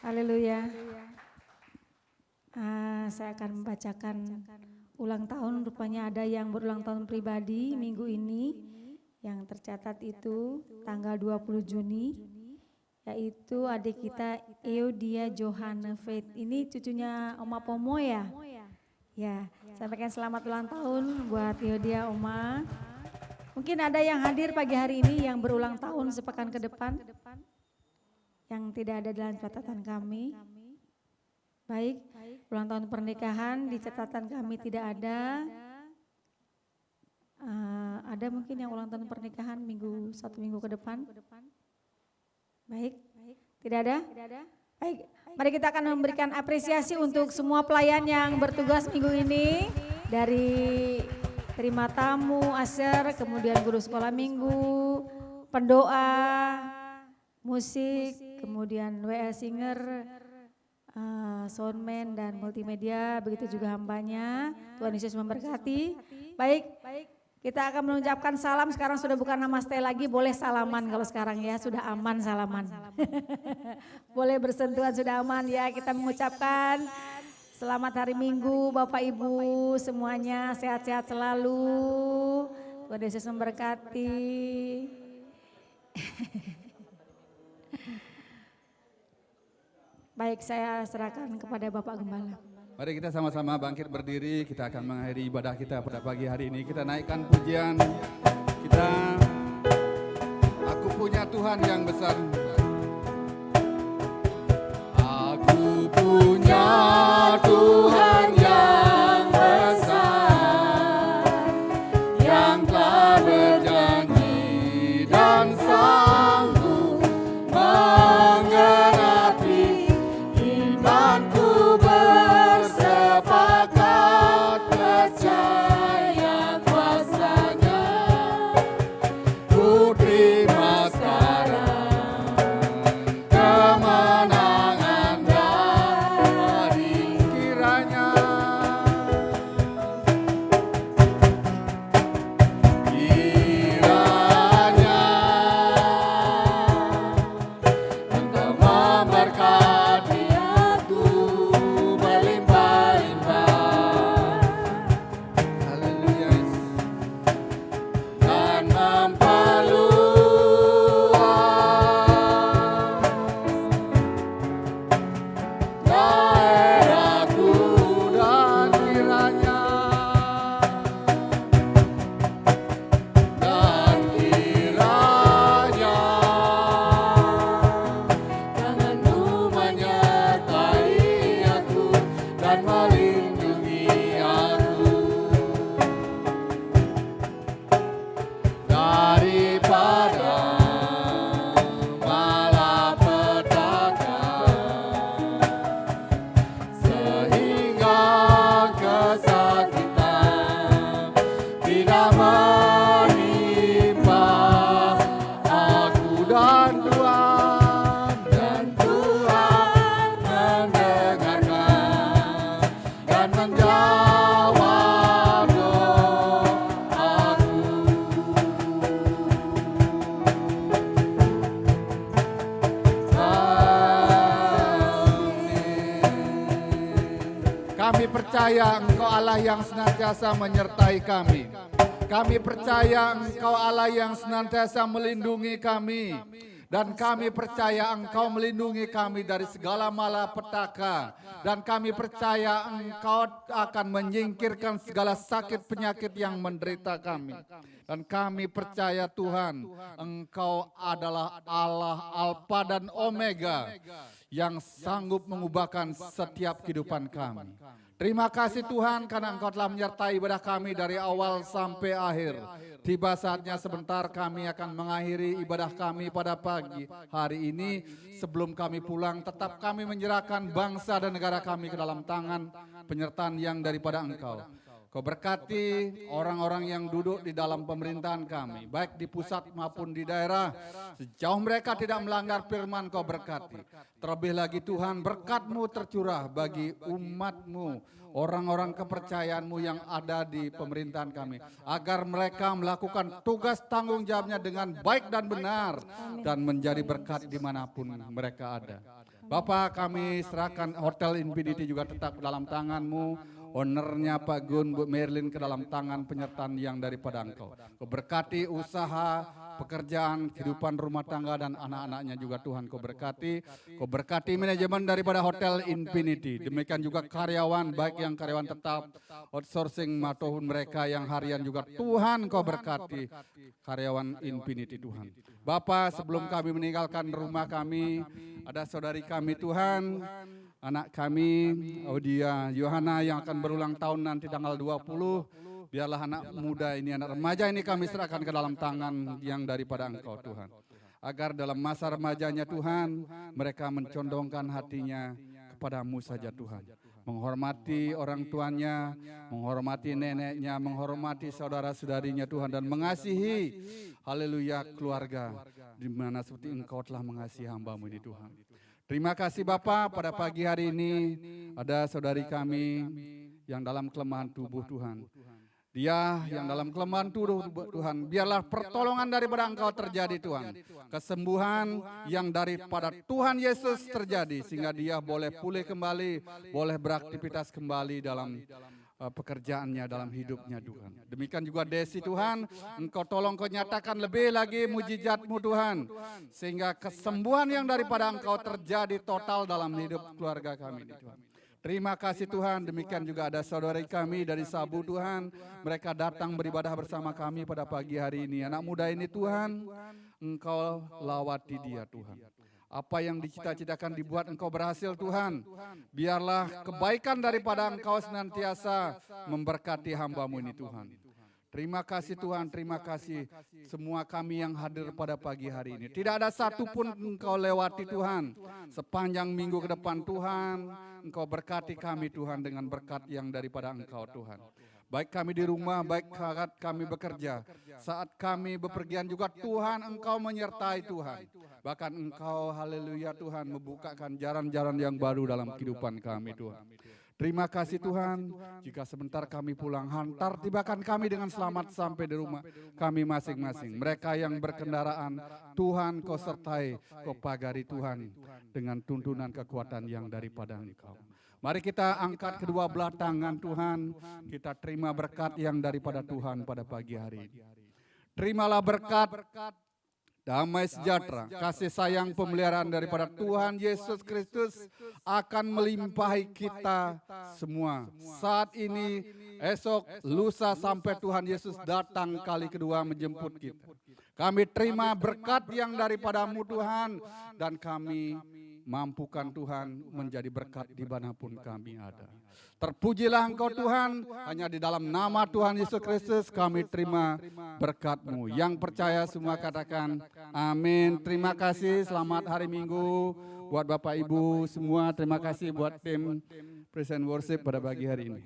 Haleluya. Saya akan membacakan ulang tahun, rupanya ada yang berulang tahun pribadi minggu ini. Yang tercatat itu tanggal 20 Juni, yaitu adik kita Eudia Johanna Faith. Ini cucunya Oma Pomo ya? Ya, sampaikan selamat ulang tahun buat Eudia Oma. Mungkin ada yang hadir pagi hari ini yang berulang tahun sepekan ke depan, yang tidak ada dalam catatan kami. Baik, ulang tahun pernikahan di catatan kami tidak ada. Ada mungkin yang ulang tahun pernikahan satu minggu ke depan. Baik, tidak ada? Baik, mari kita akan memberikan apresiasi untuk semua pelayan yang bertugas minggu ini. Dari terima tamu, aser, kemudian guru sekolah minggu, pendoa, musik, kemudian WL singer, soundman dan multimedia, begitu juga hambanya. Tuhan Yesus memberkati. Baik, kita akan mengucapkan salam, sekarang sudah bukan namaste lagi, boleh salaman kalau sekarang ya, sudah aman salaman. Boleh bersentuhan, sudah aman ya, kita mengucapkan selamat hari Minggu Bapak Ibu semuanya, sehat-sehat selalu. Tuhan Yesus memberkati. Baik, saya serahkan kepada Bapak Gembala. Mari kita sama-sama bangkit berdiri, kita akan mengakhiri ibadah kita pada pagi hari ini. Kita naikkan pujian kita, aku punya Tuhan yang besar. Aku punya Tuhan yang besar, yang telah berjanji dan sanggup menggenapi imanku, bersepakat percaya kuasanya. Ku terima sekarang percaya Engkau Allah yang senantiasa menyertai kami. Kami percaya Engkau Allah yang senantiasa melindungi kami. Dan kami percaya Engkau melindungi kami dari segala malapetaka. Dan kami percaya Engkau akan menyingkirkan segala sakit penyakit yang menderita kami. Dan kami percaya Tuhan, Engkau adalah Allah Alfa dan Omega yang sanggup mengubahkan setiap kehidupan kami. Terima kasih Tuhan karena Engkau telah menyertai ibadah kami dari awal sampai akhir. Tiba saatnya sebentar kami akan mengakhiri ibadah kami pada pagi hari ini. Sebelum kami pulang tetap kami menyerahkan bangsa dan negara kami ke dalam tangan penyertaan yang daripada Engkau. Kau berkati orang-orang yang duduk di dalam pemerintahan kami, baik di pusat maupun di daerah. Sejauh mereka tidak melanggar firman Kau berkati. Terlebih lagi Tuhan, berkat-Mu tercurah bagi umat-Mu, orang-orang kepercayaan-Mu yang ada di pemerintahan kami. Agar mereka melakukan tugas tanggung jawabnya dengan baik dan benar. Dan menjadi berkat dimanapun mereka ada. Bapak, kami serahkan Hotel Infinity juga tetap dalam tangan-Mu. Ownernya Pak Gun, Bu Merlin ke dalam tangan penyertaan yang daripada Engkau. Kau berkati usaha, pekerjaan, kehidupan rumah tangga dan anak-anaknya juga Tuhan Kau berkati. Kau berkati manajemen daripada Hotel Infinity. Demikian juga karyawan, baik yang karyawan tetap, outsourcing maupun mereka yang harian juga Tuhan Kau berkati. Karyawan Infinity Tuhan. Bapak, sebelum kami meninggalkan rumah kami, ada saudari kami Tuhan, anak kami, Audia Yohana yang akan berulang tahun nanti tanggal 20. Biarlah anak muda ini, anak remaja ini kami serahkan ke dalam tangan yang daripada Engkau Tuhan. Agar dalam masa remajanya Tuhan, mereka mencondongkan hatinya kepadamu saja Tuhan. Menghormati orang tuanya, menghormati neneknya, menghormati saudara-saudarinya Tuhan. Dan mengasihi, haleluya, keluarga. Di mana seperti Engkau telah mengasihi hamba-Mu ini Tuhan. Terima kasih Bapak, pada pagi hari ini ada saudari kami yang dalam kelemahan tubuh Tuhan. Dia yang dalam kelemahan tubuh Tuhan, biarlah pertolongan daripada Engkau terjadi Tuhan. Kesembuhan yang daripada Tuhan Yesus terjadi sehingga dia boleh pulih kembali, boleh beraktivitas kembali dalam pekerjaannya, dalam hidupnya Tuhan. Demikian juga Desi Tuhan, Engkau tolong Kau nyatakan lebih lagi mujizat-Mu Tuhan. Sehingga kesembuhan yang daripada Engkau terjadi total dalam hidup keluarga kami Tuhan. Terima kasih Tuhan, demikian juga ada saudari kami dari Sabu Tuhan. Mereka datang beribadah bersama kami pada pagi hari ini. Anak muda ini Tuhan, Engkau lawati dia Tuhan. Apa yang dicita-citakan dibuat Engkau berhasil Tuhan. Biarlah kebaikan daripada Engkau senantiasa memberkati hamba-Mu ini Tuhan. Terima kasih Tuhan, terima kasih semua kami yang hadir pada pagi hari ini. Tidak ada satupun Engkau lewati Tuhan. Sepanjang minggu ke depan Tuhan, Engkau berkati kami Tuhan dengan berkat yang daripada Engkau Tuhan. Baik kami di rumah, baik saat kami bekerja, saat kami bepergian juga Tuhan Engkau menyertai Tuhan. Bahkan Engkau, haleluya Tuhan, membukakan jalan-jalan yang baru dalam kehidupan kami Tuhan. Terima kasih Tuhan, jika sebentar kami pulang, hantar tibakan kami dengan selamat sampai di rumah kami masing-masing. Mereka yang berkendaraan, Tuhan Kau sertai, Kau pagari Tuhan dengan tuntunan kekuatan yang daripada Engkau. Mari kita angkat kedua belah tangan Tuhan, kita terima berkat yang daripada Tuhan pada pagi hari ini. Terimalah berkat, damai sejahtera, kasih sayang pemeliharaan daripada Tuhan Yesus Kristus akan melimpahi kita semua. Saat ini, esok, lusa sampai Tuhan Yesus datang kali kedua menjemput kita. Kami terima berkat yang daripada-Mu Tuhan dan kami mampukan Tuhan menjadi berkat dimanapun kami ada. Terpujilah Engkau Tuhan, hanya di dalam nama Tuhan Yesus Kristus kami terima berkat-Mu. Yang percaya semua katakan amin. Terima kasih, selamat hari Minggu buat Bapak Ibu semua. Terima kasih buat tim Praise and Worship pada pagi hari ini.